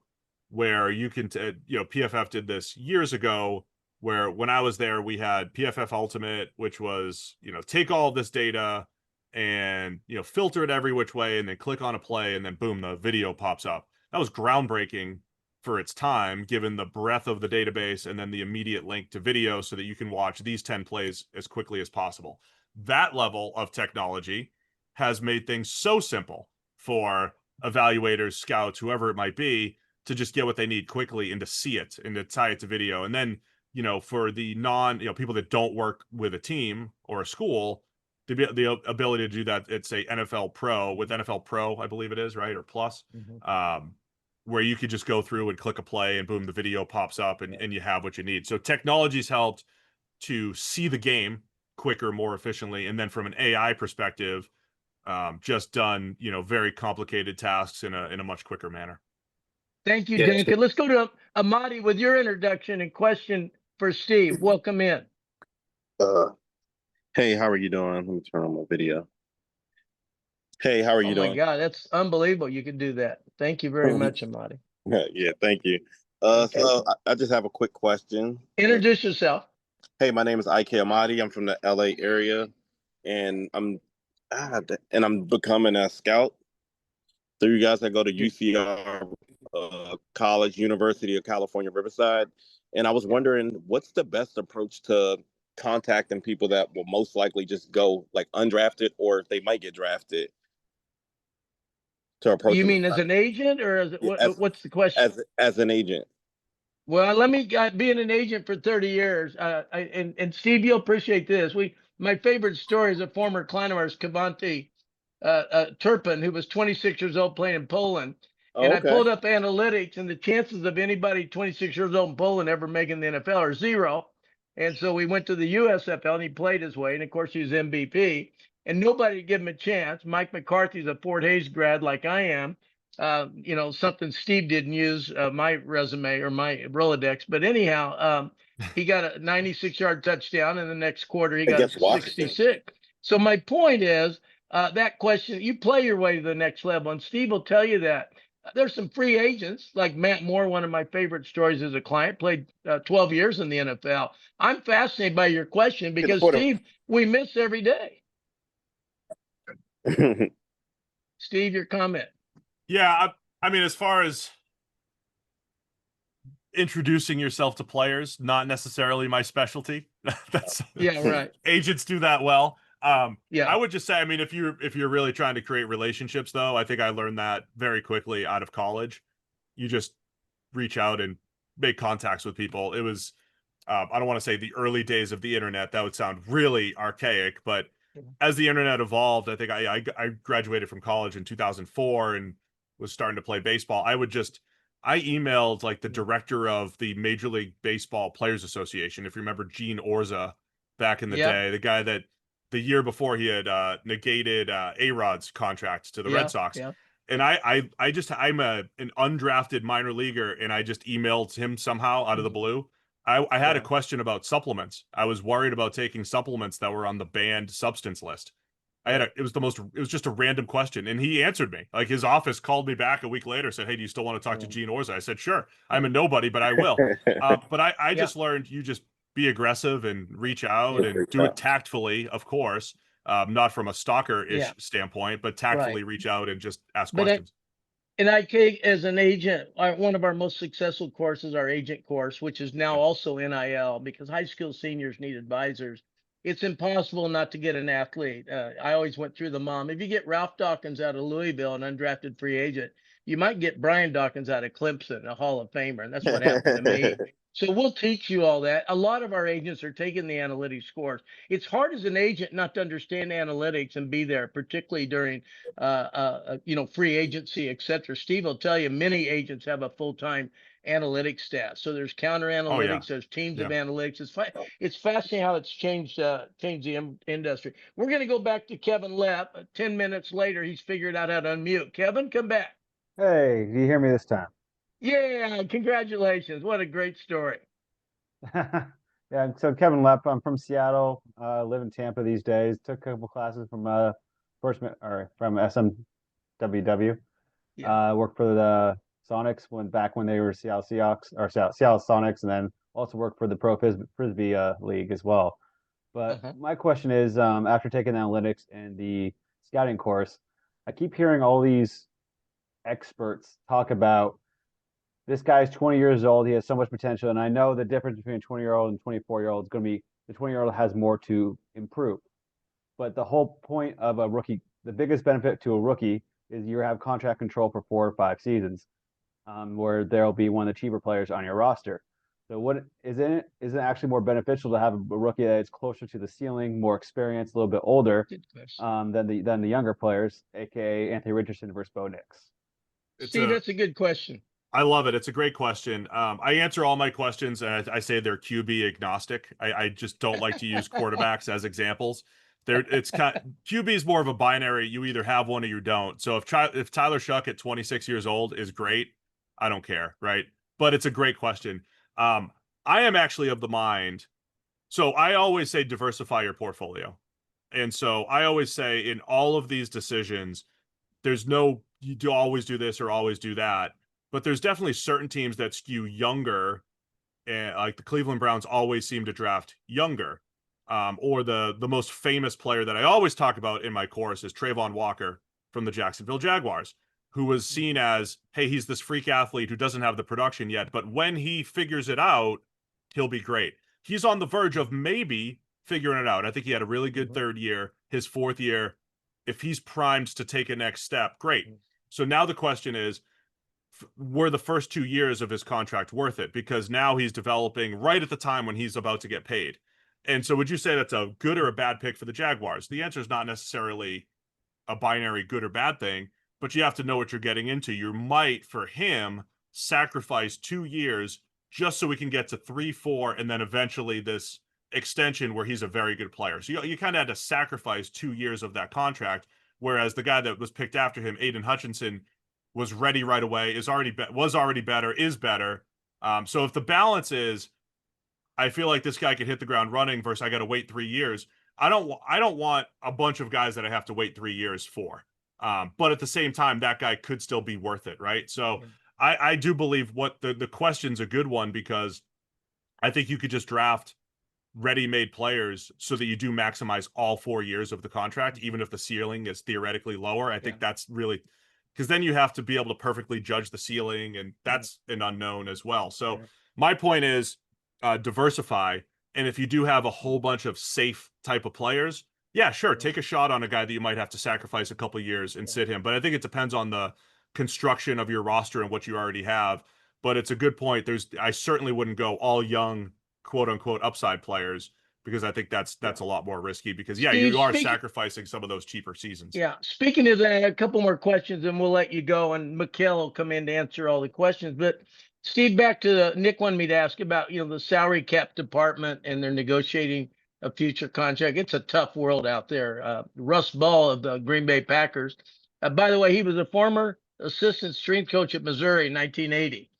where you can, PFF did this years ago, where when I was there, we had PFF Ultimate, which was, take all of this data and, filter it every which way and then click on a play and then boom, the video pops up. That was groundbreaking for its time, given the breadth of the database and then the immediate link to video so that you can watch these 10 plays as quickly as possible. That level of technology has made things so simple for evaluators, scouts, whoever it might be, to just get what they need quickly and to see it and to tie it to video. And then, for the people that don't work with a team or a school, the ability to do that, it's a NFL Pro with NFL Pro, I believe it is, right? Or Plus. Where you could just go through and click a play and boom, the video pops up and you have what you need. So technology's helped to see the game quicker, more efficiently. And then from an AI perspective, just done, very complicated tasks in a much quicker manner. Thank you, Yeah, Duncan. Let's go to Amadi with your introduction and question for Steve. Welcome in. Hey, how are you doing? Let me turn on my video. Hey, how are you Oh my doing? God, that's unbelievable. You can do that. Thank you very much, Amadi. Yeah, thank you. Okay. So I just have a quick question. Introduce yourself. Hey, my name is Ike Amadi. I'm from the LA area, and I'm becoming a scout. Through you guys, I go to UCR, College University of California, Riverside, and I was wondering what's the best approach to contacting people that will most likely just go like undrafted, or if they might get drafted, to approach You them mean as an agent or as as what's the question? as an agent. Well, let me being an agent for 30 years. And Steve, you'll appreciate this. My favorite story is a former client of ours, Kavanti Turpin, who was 26 years old playing in Poland. And Oh, I okay. pulled up analytics, and the chances of anybody 26 years old in Poland ever making the NFL are zero. And so we went to the USFL, and he played his way. And of course, he was MVP. And nobody gave him a chance. Mike McCarthy's a Fort Hays grad, like I am. Something Steve didn't use my resume or my Rolodex. But anyhow, he got a 96-yard touchdown. In the next quarter, he got a Against Washington. 66. So my point is that question, you play your way to the next level. And Steve will tell you that. There's some free agents like Matt Moore, one of my favorite stories as a client, played 12 years in the NFL. I'm fascinated by your question because, Steve, we miss every day. Steve, your comment. Yeah, I mean, as far as introducing yourself to players, not necessarily my specialty. That's Yeah, right. Agents do that well. Yeah. I would just say, I mean, if you're really trying to create relationships, though, I think I learned that very quickly out of college. You just reach out and make contacts with people. It was, I don't want to say the early days of the internet. That would sound really archaic, but as the internet evolved, I think I graduated from college in 2004 and was starting to play baseball. I emailed like the director of the Major League Baseball Players Association. If you remember Gene Orza back in the day, the guy that the year before he had negated A-Rod's contract to the Red Sox. Yeah. And I'm an undrafted minor leaguer, and I just emailed him somehow out of the blue. I had a question about supplements. I was worried about taking supplements that were on the banned substance list. It was just a random question, and he answered me. Like, his office called me back a week later, said, "Hey, do you still want to talk to Gene Orza?" I said, "Sure. I'm a nobody, but I will." But I just learned you just be aggressive and reach out and do it tactfully, of course, not from a stalker-ish standpoint, but tactfully reach out and just ask questions. And I take as an agent, one of our most successful courses, our agent course, which is now also NIL, because high school seniors need advisors. It's impossible not to get an athlete. I always went through the mom. If you get Ralph Dawkins out of Louisville, an undrafted free agent, you might get Brian Dawkins out of Clemson, a Hall of Famer. And that's what happened to me. So we'll teach you all that. A lot of our agents are taking the analytics course. It's hard as an agent not to understand analytics and be there, particularly during free agency, et cetera. Steve will tell you many agents have a full-time analytics staff. So there's counter analytics, there's teams of analytics. It's fascinating how it's changed the industry. We're going to go back to Kevin Lepp. 10 minutes later, he's figured out how to unmute. Kevin, come back. Hey, do you hear me this time? Yeah, congratulations. What a great story. Yeah, so Kevin Lepp, I'm from Seattle, live in Tampa these days. Took a couple classes from SMWW. Worked for the Sonics when they were Seattle Seahawks or Seattle Sonics, and then also worked for the Pro Frisbee League as well. But my question is, after taking analytics and the scouting course, I keep hearing all these experts talk about this guy's 20 years old. He has so much potential. And I know the difference between a 20-year-old and 24-year-old is going to be the 20-year-old has more to improve. But the whole point of a rookie, the biggest benefit to a rookie is you have contract control for 4 or 5 seasons, where there'll be one of the cheaper players on your roster. So what isn't it actually more beneficial to have a rookie that is closer to the ceiling, more experienced, a little bit older, than the younger players, aka Anthony Richardson versus Bo Nix? Steve, that's a good question. I love it. It's a great question. I answer all my questions and I say they're QB agnostic. I just don't like to use quarterbacks as examples. QB is more of a binary. You either have one or you don't. So if Tyler Shuck at 26 years old is great, I don't care, right? But it's a great question. I am actually of the mind. So I always say diversify your portfolio. And so I always say in all of these decisions, there's no you do always do this or always do that, but there's definitely certain teams that skew younger, and like the Cleveland Browns always seem to draft younger. Or the most famous player that I always talk about in my course is Trayvon Walker from the Jacksonville Jaguars, who was seen as, hey, he's this freak athlete who doesn't have the production yet, but when he figures it out, he'll be great. He's on the verge of maybe figuring it out. I think he had a really good third year. His fourth year, if he's primed to take a next step, great. So now the question is, were the first 2 years of his contract worth it? Because now he's developing right at the time when he's about to get paid. And so would you say that's a good or a bad pick for the Jaguars? The answer is not necessarily a binary good or bad thing, but you have to know what you're getting into. You might, for him, sacrifice 2 years just so we can get to 3, 4, and then eventually this extension where he's a very good player. So you kind of had to sacrifice 2 years of that contract, whereas the guy that was picked after him, Aiden Hutchinson, was ready right away, was already better, is better. So if the balance is, I feel like this guy could hit the ground running versus I got to wait 3 years. I don't want a bunch of guys that I have to wait 3 years for. But at the same time, that guy could still be worth it, right? So I do believe what the question's a good one, because I think you could just draft ready-made players so that you do maximize all 4 years of the contract, even if the ceiling is theoretically lower. I think that's really, because then you have to be able to perfectly judge the ceiling, and that's an unknown as well. So my point is diversify. And if you do have a whole bunch of safe type of players, yeah, sure, take a shot on a guy that you might have to sacrifice a couple years and sit him. But I think it depends on the construction of your roster and what you already have. But it's a good point. I certainly wouldn't go all young, quote unquote, upside players, because I think that's a lot more risky, because Steve, you are sacrificing some of those cheaper seasons. Yeah. Speaking of that, a couple more questions and we'll let you go, and Mikhail will come in to answer all the questions. But Steve, back to Nick wanted me to ask about, the salary cap department and they're negotiating a future contract. It's a tough world out there. Russ Ball of the Green Bay Packers. By the way, he was a former assistant strength coach at Missouri in 1980.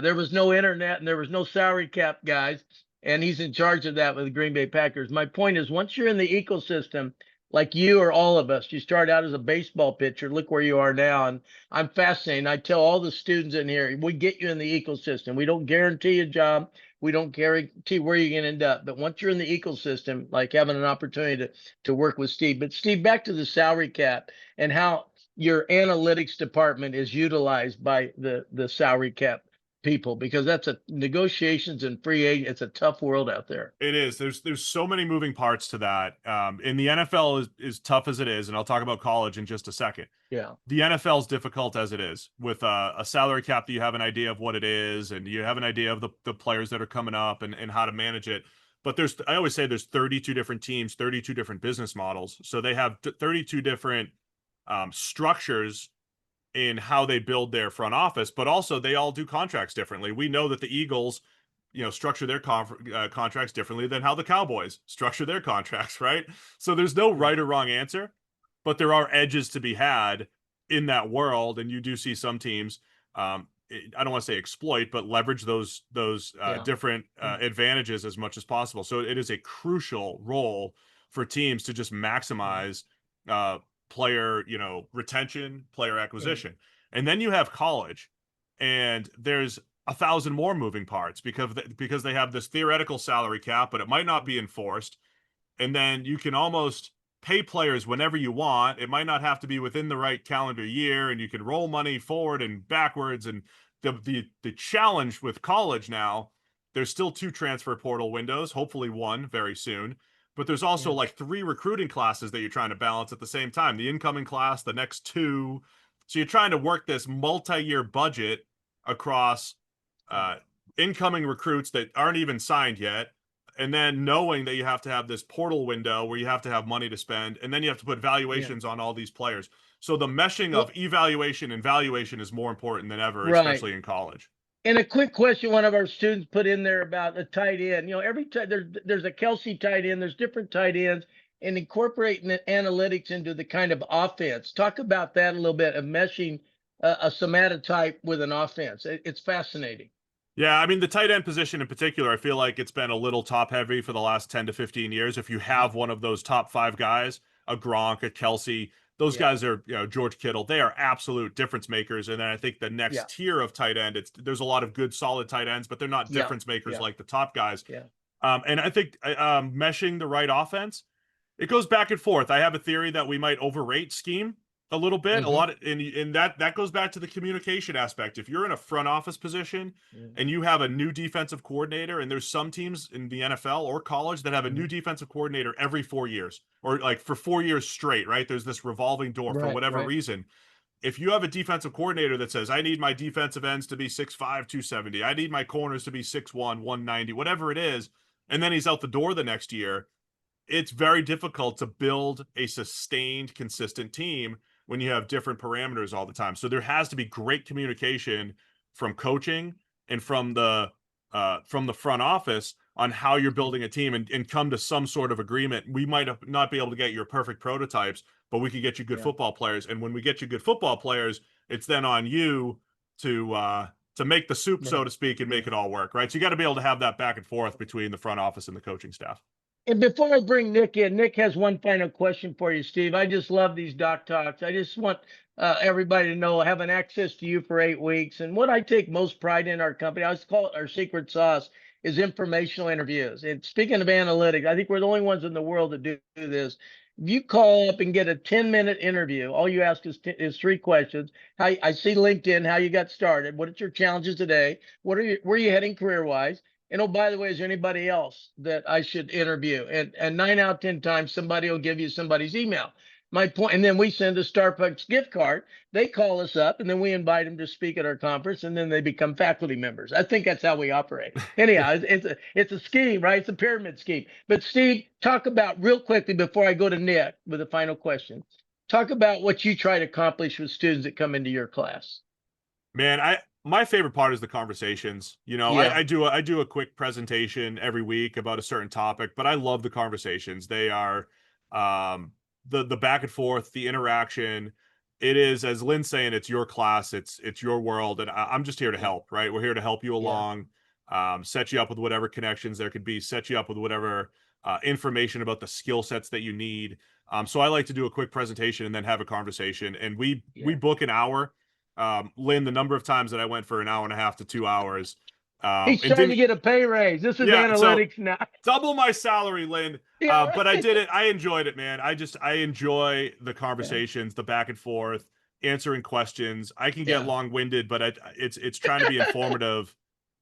There was no internet and there was no salary cap guys, and he's in charge of that with the Green Bay Packers. My point is, once you're in the ecosystem, like you or all of us, you start out as a baseball pitcher, look where you are now. And I'm fascinated. I tell all the students in here, we get you in the ecosystem. We don't guarantee a job. We don't guarantee where you're going to end up. But once you're in the ecosystem, like having an opportunity to work with Steve. But Steve, back to the salary cap and how your analytics department is utilized by the salary cap people, because that's a negotiations and free agent. It's a tough world out there. It is. There's so many moving parts to that. And the NFL is tough as it is, and I'll talk about college in just a second. Yeah. The NFL is difficult as it is, with a salary cap that you have an idea of what it is, and you have an idea of the players that are coming up and how to manage it. But I always say there's 32 different teams, 32 different business models. So they have 32 different structures in how they build their front office, but also they all do contracts differently. We know that the Eagles, structure their contracts differently than how the Cowboys structure their contracts, right? So there's no right or wrong answer, but there are edges to be had in that world. And you do see some teams, I don't want to say exploit, but leverage those different advantages as much as possible. So it is a crucial role for teams to just maximize player, retention, player acquisition. And then you have college, and there's 1,000 more moving parts because they have this theoretical salary cap, but it might not be enforced. And then you can almost pay players whenever you want. It might not have to be within the right calendar year, and you can roll money forward and backwards. And the challenge with college now, there's still 2 transfer portal windows, hopefully 1 very soon. But there's also like 3 recruiting classes that you're trying to balance at the same time. The incoming class, the next 2. So you're trying to work this multi-year budget across incoming recruits that aren't even signed yet, and then knowing that you have to have this portal window where you have to have money to spend, and then you have to put valuations on all these players. So the meshing of evaluation and valuation is more important than ever, especially in college. And a quick question one of our students put in there about a tight end. You know, every time there's a Kelsey tight end, there's different tight ends, and incorporating the analytics into the kind of offense. Talk about that a little bit of meshing a somatotype with an offense. It's fascinating. Yeah, I mean, the tight end position in particular, I feel like it's been a little top heavy for the last 10 to 15 years. If you have one of those top 5 guys, a Gronk, a Kelsey, those guys are, George Kittle, they are absolute difference makers. And then I think the next tier of tight end, there's a lot of good, solid tight ends, but they're not difference makers like the top guys. And I think meshing the right offense, it goes back and forth. I have a theory that we might overrate scheme a little bit, a lot, and that goes back to the communication aspect. If you're in a front office position and you have a new defensive coordinator, and there's some teams in the NFL or college that have a new defensive coordinator every 4 years, or like for 4 years straight, right? There's this revolving door for whatever reason. If you have a defensive coordinator that says, I need my defensive ends to be 6'5", 270, I need my corners to be 6'1", 190, whatever it is, and then he's out the door the next year, it's very difficult to build a sustained, consistent team when you have different parameters all the time. So there has to be great communication from coaching and from the front office on how you're building a team, and come to some sort of agreement. We might not be able to get your perfect prototypes, but we can get you good football players. And when we get you good football players, it's then on you to make the soup, so to speak, and make it all work, right? So you got to be able to have that back and forth between the front office and the coaching staff. And before I bring Nick in, Nick has one final question for you, Steve. I just love these doc talks. I just want everybody to know, having access to you for 8 weeks. And what I take most pride in our company, I always call it our secret sauce, is informational interviews. And speaking of analytics, I think we're the only ones in the world that do this. If you call up and get a 10-minute interview, all you ask is 3 questions. I see LinkedIn, how you got started. What are your challenges today? Where are you heading career-wise? And oh, by the way, is there anybody else that I should interview? And 9 out of 10 times, somebody will give you somebody's email. My point, and then we send a Starbucks gift card. They call us up, and then we invite them to speak at our conference, and then they become faculty members. I think that's how we operate. Anyhow, it's a scheme, right? It's a pyramid scheme. But Steve, talk about real quickly before I go to Nick with a final question. Talk about what you try to accomplish with students that come into your class. Man, my favorite part is the conversations. I do a quick presentation every week about a certain topic, but I love the conversations. They are the back and forth, the interaction. It is, as Lynn's saying, it's your class, it's your world, and I'm just here to help, right? We're here to help you along, set you up with whatever connections there could be, set you up with whatever information about the skill sets that you need. So I like to do a quick presentation and then have a conversation, and we book an hour. Lynn, the number of times that I went for an hour and a half to 2 hours. He's trying to get a pay raise. This is analytics now. Double my salary, Lynn. But I did it. I enjoyed it, man. I enjoy the conversations, the back and forth, answering questions. I can get long-winded, but it's trying to be informative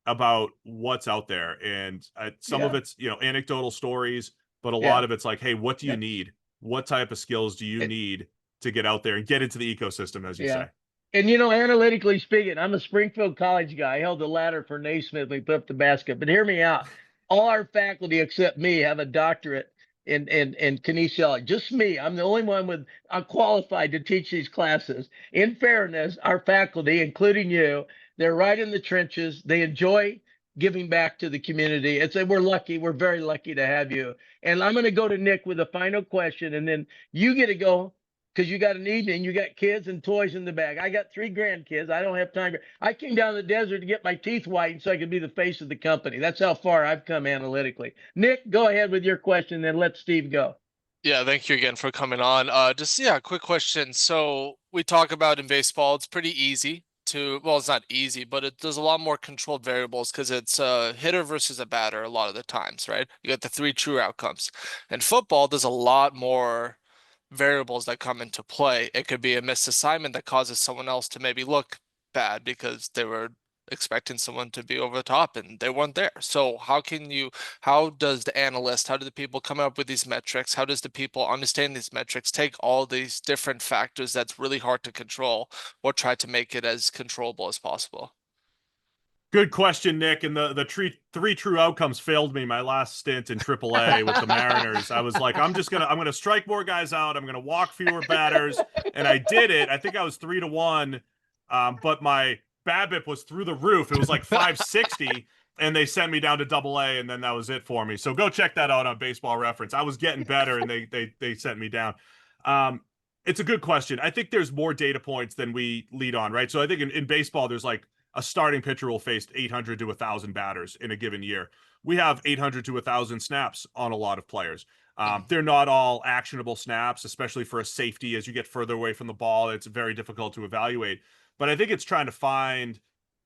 about what's out there. And some of it's, anecdotal stories, but a lot of it's like, hey, what do you need? What type of skills do you need to get out there and get into the ecosystem, as you say? And analytically speaking, I'm a Springfield College guy. I held the ladder for Naismith when we put up the basket. But hear me out. All our faculty except me have a doctorate in kinesiology. Just me. I'm the only one I'm qualified to teach these classes. In fairness, our faculty, including you, they're right in the trenches. They enjoy giving back to the community. We're lucky. We're very lucky to have you. And I'm going to go to Nick with a final question, and then you get to go, because you got an evening, you got kids and toys in the bag. I got 3 grandkids. I don't have time. I came down to the desert to get my teeth whitened so I could be the face of the company. That's how far I've come analytically. Nick, go ahead with your question, then let Steve go. Yeah, thank you again for coming on. Quick question. So we talk about in baseball, it's pretty easy well, it's not easy, but there's a lot more controlled variables because it's a hitter versus a batter a lot of the times, right? You got the 3 true outcomes. In football, there's a lot more variables that come into play. It could be a missed assignment that causes someone else to maybe look bad because they were expecting someone to be over the top and they weren't there. So how does the analyst, how do the people come up with these metrics? How does the people understand these metrics, take all these different factors that's really hard to control, or try to make it as controllable as possible? Good question, Nick. And the three true outcomes failed me my last stint in AAA with the Mariners. I was like, I'm gonna strike more guys out. I'm gonna walk fewer batters, and I did it. I think I was 3-1, but my BABIP was through the roof. It was like 560, and they sent me down to AA, and then that was it for me. So go check that out on Baseball Reference. I was getting better, and they sent me down. It's a good question. I think there's more data points than we lead on, right? So I think in baseball, there's like a starting pitcher will face 800 to 1,000 batters in a given year. We have 800 to 1,000 snaps on a lot of players. They're not all actionable snaps, especially for a safety. As you get further away from the ball, it's very difficult to evaluate. But I think it's trying to find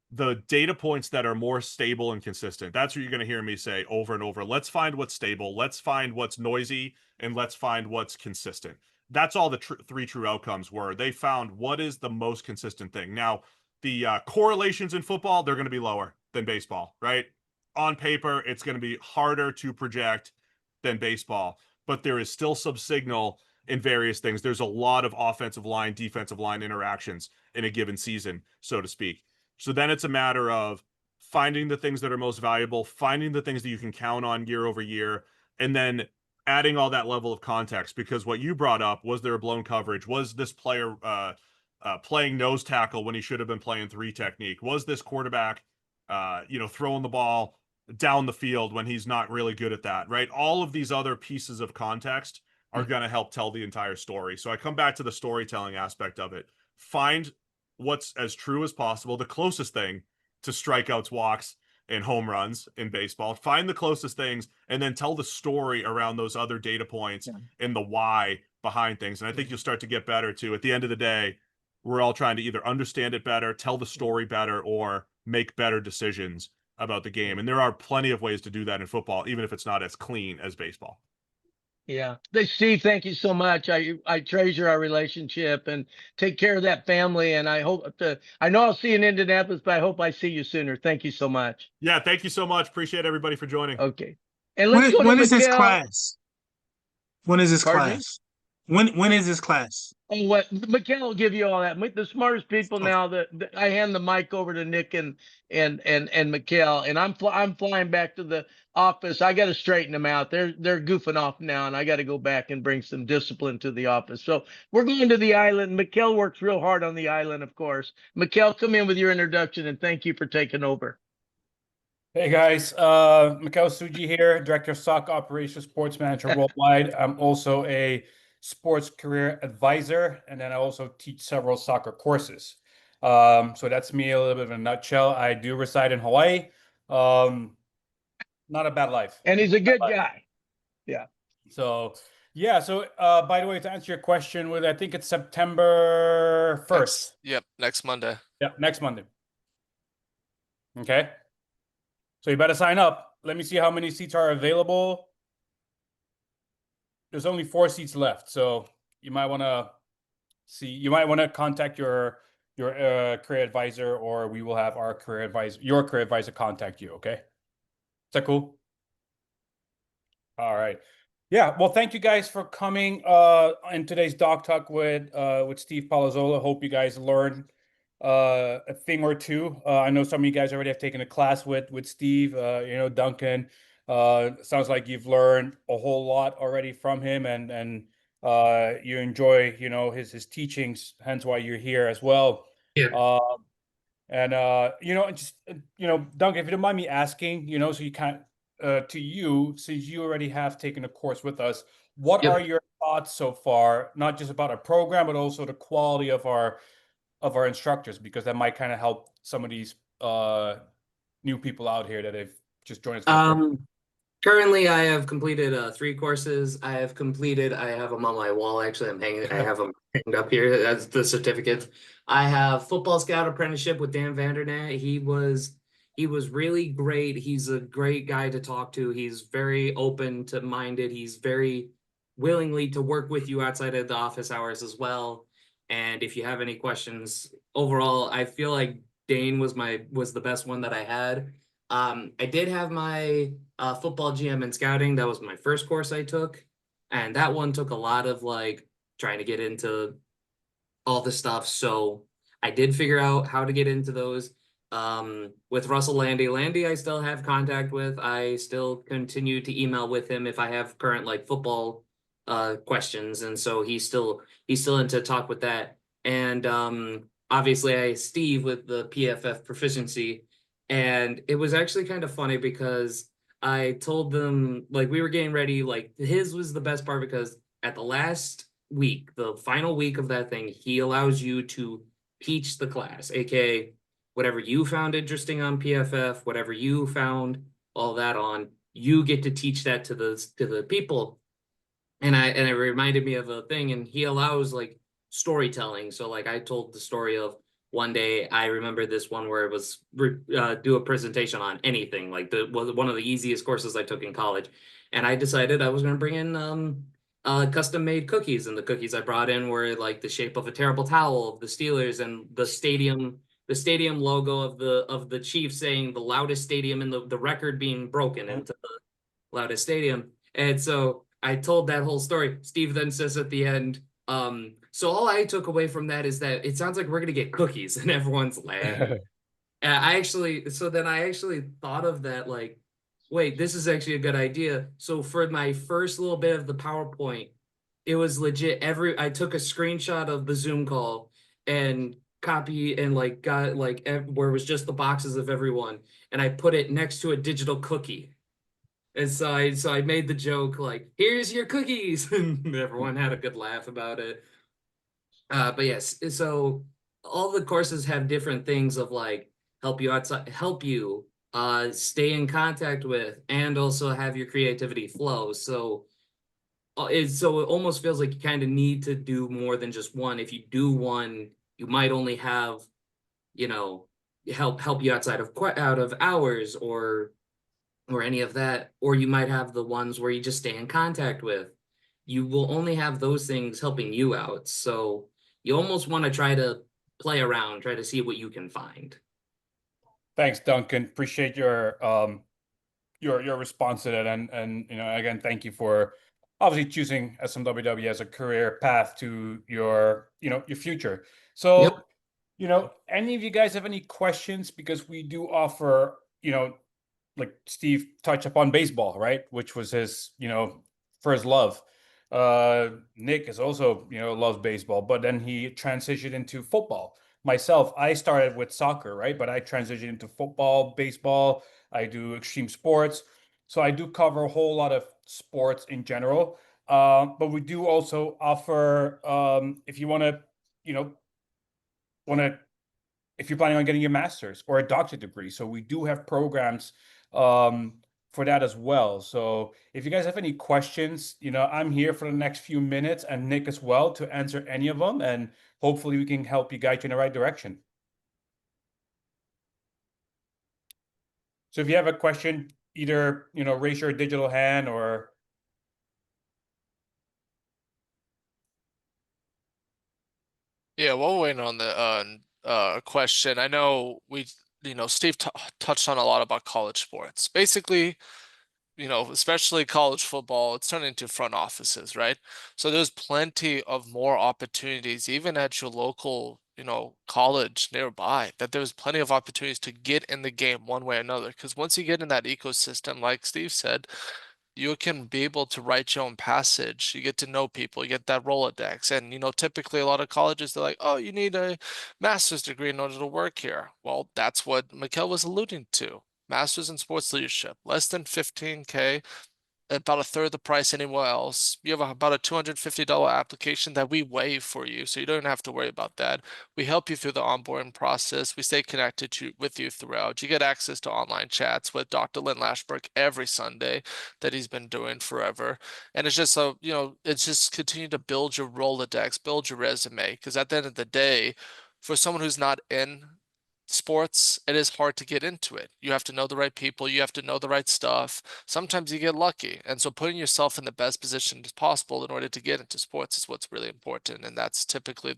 the data points that are more stable and consistent. That's what you're going to hear me say over and over. Let's find what's stable. Let's find what's noisy, and let's find what's consistent. That's all the three true outcomes were. They found what is the most consistent thing. Now, the correlations in football, they're going to be lower than baseball, right? On paper, it's going to be harder to project than baseball, but there is still some signal in various things. There's a lot of offensive line, defensive line interactions in a given season, so to speak. So then it's a matter of finding the things that are most valuable, finding the things that you can count on year over year, and then adding all that level of context. Because what you brought up, was there a blown coverage? Was this player playing nose tackle when he should have been playing 3 technique? Was this quarterback, throwing the ball down the field when he's not really good at that, right? All of these other pieces of context are going to help tell the entire story. So I come back to the storytelling aspect of it. Find what's as true as possible, the closest thing to strikeouts, walks, and home runs in baseball. Find the closest things and then tell the story around those other data points and the why behind things. And I think you'll start to get better too. At the end of the day, we're all trying to either understand it better, tell the story better, or make better decisions about the game. And there are plenty of ways to do that in football, even if it's not as clean as baseball. Yeah. Steve, thank you so much. I treasure our relationship, and take care of that family. And I hope I know I'll see you in Indianapolis, but I hope I see you sooner. Thank you so much. Yeah. Thank you so much. Appreciate everybody for joining. Okay. And let's go to when is this Mikhail. class? When is this Pardon me? class? When is this class? Oh, what Mikhail will give you all that. The smartest people now that I hand the mic over to Nick and Mikhail, and I'm flying back to the office. I got to straighten them out. They're goofing off now, and I got to go back and bring some discipline to the office. So we're going to the island. Mikhail works real hard on the island, of course. Mikhail, come in with your introduction, and thank you for taking over. Hey guys, Mikhail Suji here, Director of Soccer Operations, Sports Manager Worldwide. I'm also a sports career advisor, and then I also teach several soccer courses. So that's me a little bit of a nutshell. I do reside in Hawaii. Not a bad life. And he's a good guy. Yeah. So yeah. So by the way, to answer your question, I think it's September 1st. Next Monday. Yep, next Monday. Okay. So you better sign up. Let me see how many seats are available. There's only 4 seats left, so you might want to see. You might want to contact your career advisor, or we will have your career advisor contact you. Okay, is that cool? All right. Yeah. Well, thank you guys for coming in today's Doc Talk with Steve Palazzolo. Hope you guys learned a thing or two. I know some of you guys already have taken a class with Steve. Duncan. Sounds like you've learned a whole lot already from him, and you enjoy his teachings. Hence why you're here as well. Yeah. Duncan, if you don't mind me asking, so you can't to you, since you already have taken a course with us, what are your thoughts so far? Not just about our program, but also the quality of our instructors, because that might kind of help some of these new people out here that have just joined us. Currently, I have completed 3 courses. I have them on my wall. Actually, I have them hanged up here as the certificates. I have football scout apprenticeship with Dan Vandernet. He was really great. He's a great guy to talk to. He's very open-minded. He's very willingly to work with you outside of the office hours as well. And if you have any questions, overall, I feel like Dane was the best one that I had. I did have my football GM and scouting. That was my first course I took, and that one took a lot of trying to get into all the stuff. So I did figure out how to get into those. With Russell Landy. Landy, I still have contact with. I still continue to email with him if I have current like football questions, and so he's still into talk with that. And obviously, Steve with the PFF proficiency, and it was actually kind of funny because I told them like we were getting ready. Like his was the best part because at the last week, the final week of that thing, he allows you to teach the class, aka whatever you found interesting on PFF, whatever you found all that on, you get to teach that to the people. And it reminded me of a thing, and he allows like storytelling. So like I told the story of one day, I remember this one where it was do a presentation on anything, like was one of the easiest courses I took in college. And I decided I was going to bring in custom made cookies, and the cookies I brought in were like the shape of a terrible towel of the Steelers and the stadium logo of the Chiefs saying the loudest stadium in the record being broken into the loudest stadium. And so I told that whole story. Steve then says at the end, so all I took away from that is that it sounds like we're gonna get cookies, and everyone's laughing. Then I actually thought of that, like, wait, this is actually a good idea. So for my first little bit of the PowerPoint, it was legit. I took a screenshot of the Zoom call and copy and like got like where it was just the boxes of everyone, and I put it next to a digital cookie. And so I made the joke like, "Here's your cookies," and everyone had a good laugh about it. But yes, so all the courses have different things of like help you outside, help you stay in contact with, and also have your creativity flow. So it almost feels like you kind of need to do more than just one. If you do one, you might only have, you know, help you outside of out of hours or any of that, or you might have the ones where you just stay in contact with. You will only have those things helping you out. So you almost want to try to play around, try to see what you can find. Thanks, Duncan. Appreciate your response to that, and you know, again, thank you for obviously choosing SMWW as a career path to your your future. So, Yep. you know, any of you guys have any questions? Because we do offer, you know, like Steve touched upon baseball, right? Which was his, you know, first love. Nick is also, you know, loves baseball, but then he transitioned into football. Myself, I started with soccer, right? But I transitioned into football, baseball. I do extreme sports. So I do cover a whole lot of sports in general. But we do also offer, if you want to, you know, want to if you're planning on getting your master's or a doctorate degree. So we do have programs for that as well. So if you guys have any questions, you know, I'm here for the next few minutes, and Nick as well, to answer any of them. And hopefully we can help you guide you in the right direction. So if you have a question, either, you know, raise your digital hand or Yeah, while we're waiting on the question, I know Steve touched on a lot about college sports. Basically, especially college football, it's turned into front offices, right? So there's plenty of more opportunities, even at your local, college nearby, that there's plenty of opportunities to get in the game one way or another. Because once you get in that ecosystem, like Steve said, you can be able to write your own passage. You get to know people, you get that Rolodex. And, typically a lot of colleges, they're like, oh, you need a master's degree in order to work here. Well, that's what Mikhail was alluding to. Masters in sports leadership, less than 15K, about a third the price anywhere else. You have about a $250 application that we waive for you, so you don't have to worry about that. We help you through the onboarding process. We stay connected with you throughout. You get access to online chats with Dr. Lynn Lashberg every Sunday that he's been doing forever. And it's just so, it's just continue to build your Rolodex, build your resume, because at the end of the day, for someone who's not in sports, it is hard to get into it. You have to know the right people, you have to know the right stuff. Sometimes you get lucky. And so putting yourself in the best position as possible in order to get into sports is what's really important. And that's typically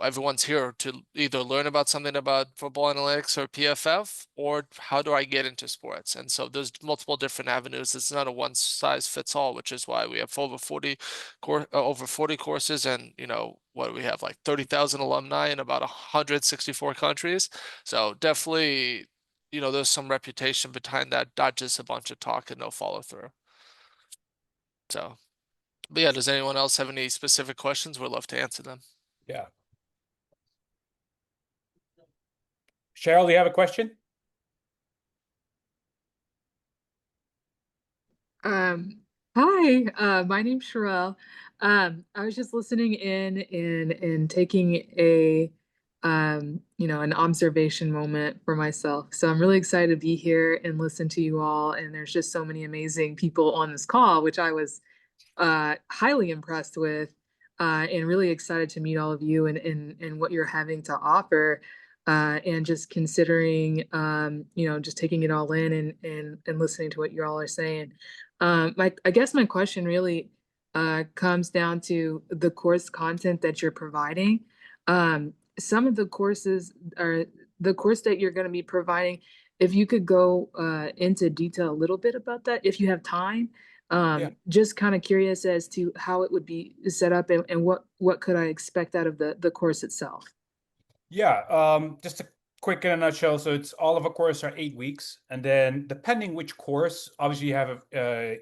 everyone's here to either learn about something about football analytics or PFF, or how do I get into sports? And so there's multiple different avenues. It's not a one size fits all, which is why we have over 40 courses, and what we have, like 30,000 alumni in about 164 countries. So definitely, there's some reputation behind that, not just a bunch of talk and no follow through. So, but yeah, does anyone else have any specific questions? We'd love to answer them. Yeah. Cheryl, do you have a question? Hi, my name's Sherelle. I was just listening in and taking an observation moment for myself. So I'm really excited to be here and listen to you all. And there's just so many amazing people on this call, which I was highly impressed with, and really excited to meet all of you and what you're having to offer. And just considering, just taking it all in and listening to what you all are saying. I guess my question really comes down to the course content that you're providing. Some of the courses are the course that you're going to be providing. If you could go into detail a little bit about that, if you have time. Just kind of curious as to how it would be set up and what could I expect out of the course itself. Yeah, just a quick in a nutshell. So it's all of our courses are 8 weeks, and then depending which course, obviously you have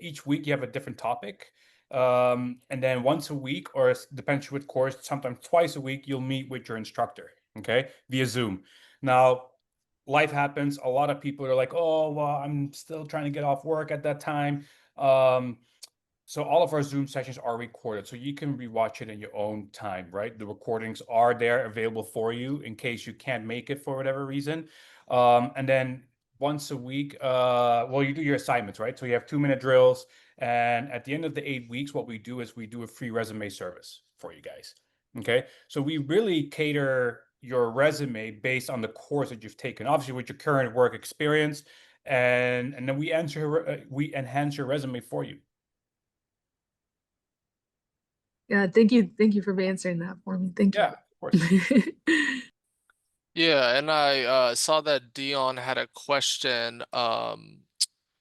each week you have a different topic, and then once a week, or depends which course, sometimes twice a week, you'll meet with your instructor, okay, via Zoom. Now, life happens. A lot of people are like, oh, well, I'm still trying to get off work at that time. So all of our Zoom sessions are recorded, so you can rewatch it in your own time, right? The recordings are there available for you in case you can't make it for whatever reason. And then once a week, well, you do your assignments, right? So you have 2-minute drills, and at the end of the 8 weeks, what we do is we do a free resume service for you guys. Okay, so we really cater your resume based on the course that you've taken, obviously with your current work experience, and then we enhance your resume for you. Yeah, thank you for answering that for me. Thank you. Yeah, of course. Yeah, and I saw that Dion had a question.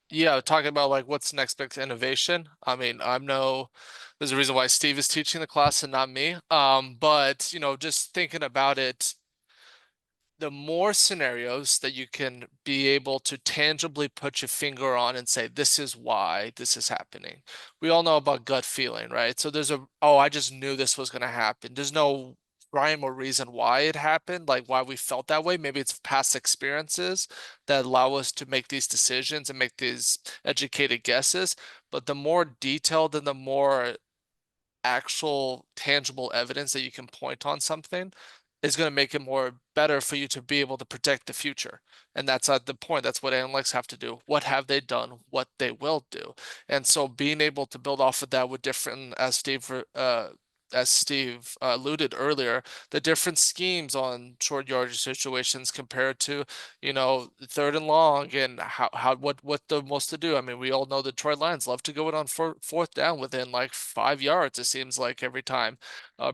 Yeah, talking about like what's the next big innovation. I mean, there's a reason why Steve is teaching the class and not me. But just thinking about it, the more scenarios that you can be able to tangibly put your finger on and say, this is why this is happening. We all know about gut feeling, right? So I just knew this was going to happen. There's no rhyme or reason why it happened, like why we felt that way. Maybe it's past experiences that allow us to make these decisions and make these educated guesses. But the more detailed and the more actual tangible evidence that you can point on something is going to make it more better for you to be able to predict the future. And that's at the point. That's what analytics have to do. What have they done? What they will do. And so being able to build off of that with different, as Steve alluded earlier, the different schemes on short yardage situations compared to, third and long, and what the most to do. I mean, we all know the Detroit Lions love to go in on fourth down within like 5 yards, it seems like every time,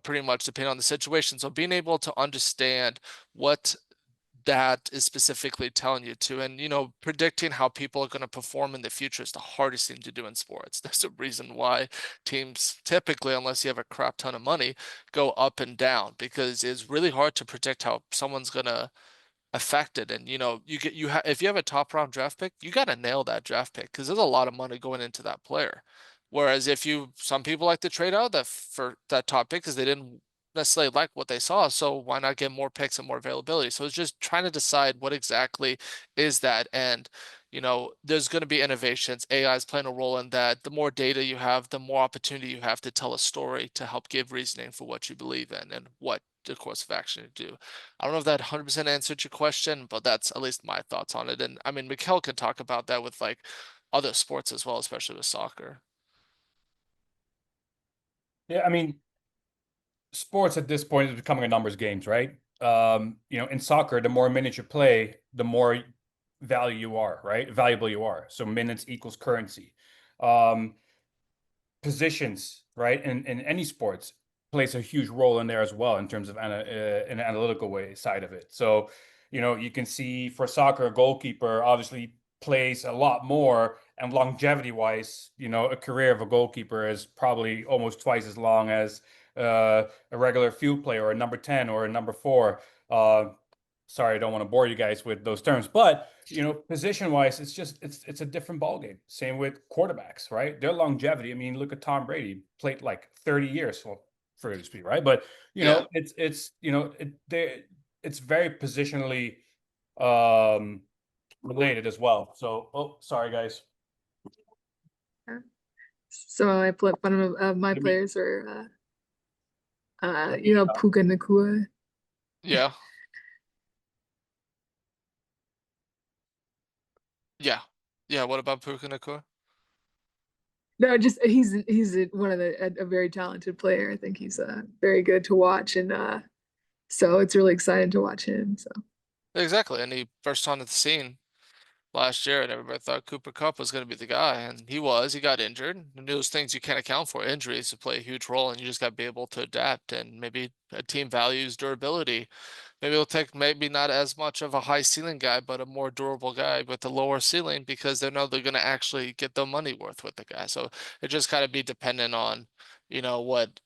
pretty much depending on the situation. So being able to understand what that is specifically telling you to, and predicting how people are going to perform in the future is the hardest thing to do in sports. There's a reason why teams typically, unless you have a crap ton of money, go up and down, because it's really hard to predict how someone's going to affect it. And if you have a top round draft pick, you got to nail that draft pick, because there's a lot of money going into that player. Whereas some people like to trade out for that top pick because they didn't necessarily like what they saw. So why not get more picks and more availability? So it's just trying to decide what exactly is that. And, there's going to be innovations. AI is playing a role in that. The more data you have, the more opportunity you have to tell a story to help give reasoning for what you believe in and what the course of action to do. I don't know if that 100% answered your question, but that's at least my thoughts on it. And I mean, Mikkel can talk about that with like other sports as well, especially with soccer. Yeah, I mean, sports at this point is becoming a numbers games, right? In soccer, the more minutes you play, the more valuable you are. So minutes equals currency. Positions, right? In any sports, plays a huge role in there as well in terms of an analytical way side of it. So, you know, you can see for soccer, a goalkeeper obviously plays a lot more, and longevity wise, you know, a career of a goalkeeper is probably almost twice as long as a regular field player or a number 10 or a number 4. Sorry, I don't want to bore you guys with those terms, but you know, position wise, it's a different ballgame. Same with quarterbacks, right? Their longevity. I mean, look at Tom Brady, played like 30 years, well, for to speak, right? But you know, it's you know, it's very positionally related as well. So, oh, sorry guys. So I put one of my players are you know, Puka Nakua. Yeah. Yeah. Yeah. What about Puka Nacua? No, just he's one of a very talented player. I think he's very good to watch, and so it's really exciting to watch him. So Exactly. And he burst onto the scene last year, and everybody thought Cooper Kupp was going to be the guy, and he was. He got injured. And those things you can't account for. Injuries to play a huge role, and you just got to be able to adapt. And maybe a team values durability. Maybe it'll take maybe not as much of a high ceiling guy, but a more durable guy with a lower ceiling because they know they're going to actually get the money worth with the guy. So it just got to be dependent on, you know, what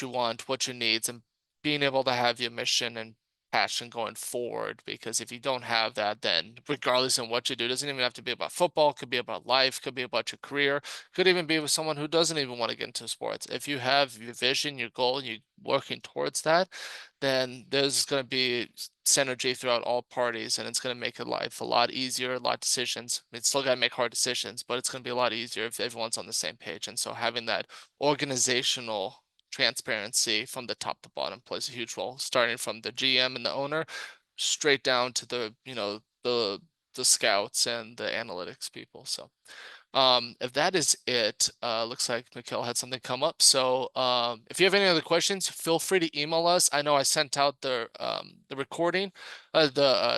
you want, what you needs, and being able to have your mission and passion going forward. Because if you don't have that, then regardless of what you do, it doesn't even have to be about football, could be about life, could be about your career, could even be with someone who doesn't even want to get into sports. If you have your vision, your goal, and you're working towards that, then there's going to be synergy throughout all parties, and it's going to make your life a lot easier, a lot of decisions. It's still got to make hard decisions, but it's going to be a lot easier if everyone's on the same page. And so having that organizational transparency from the top to bottom plays a huge role, starting from the GM and the owner straight down to the, you know, the scouts and the analytics people. So if that is it, looks like Mikhail had something come up. So if you have any other questions, feel free to email us. I know I sent out the recording,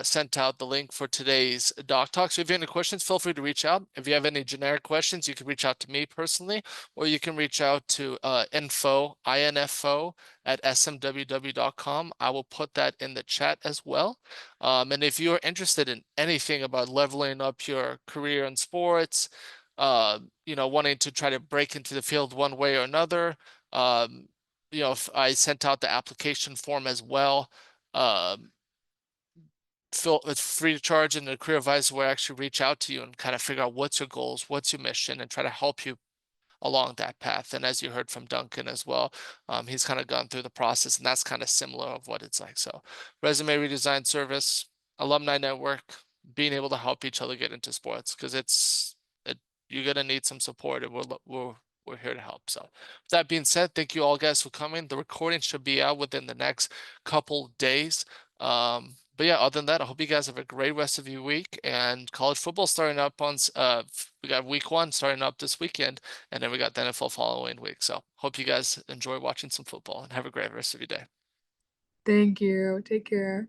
sent out the link for today's doc talk. So if you have any questions, feel free to reach out. If you have any generic questions, you can reach out to me personally, or you can reach out to info at smww.com. I will put that in the chat as well. And if you're interested in anything about leveling up your career in sports, you know, wanting to try to break into the field one way or another, you know, if I sent out the application form as well. It's free of charge, and the career advisor will actually reach out to you and kind of figure out what's your goals, what's your mission, and try to help you along that path. And as you heard from Duncan as well, he's kind of gone through the process, and that's kind of similar of what it's like. So resume redesign service, alumni network, being able to help each other get into sports, because you're gonna need some support, and we're here to help. So with that being said, thank you all guys for coming. The recording should be out within the next couple days. But yeah, other than that, I hope you guys have a great rest of your week. And college football starting up on we got week 1 starting up this weekend, and then we got the NFL following week. So hope you guys enjoy watching some football and have a great rest of your day. thank you. Take care.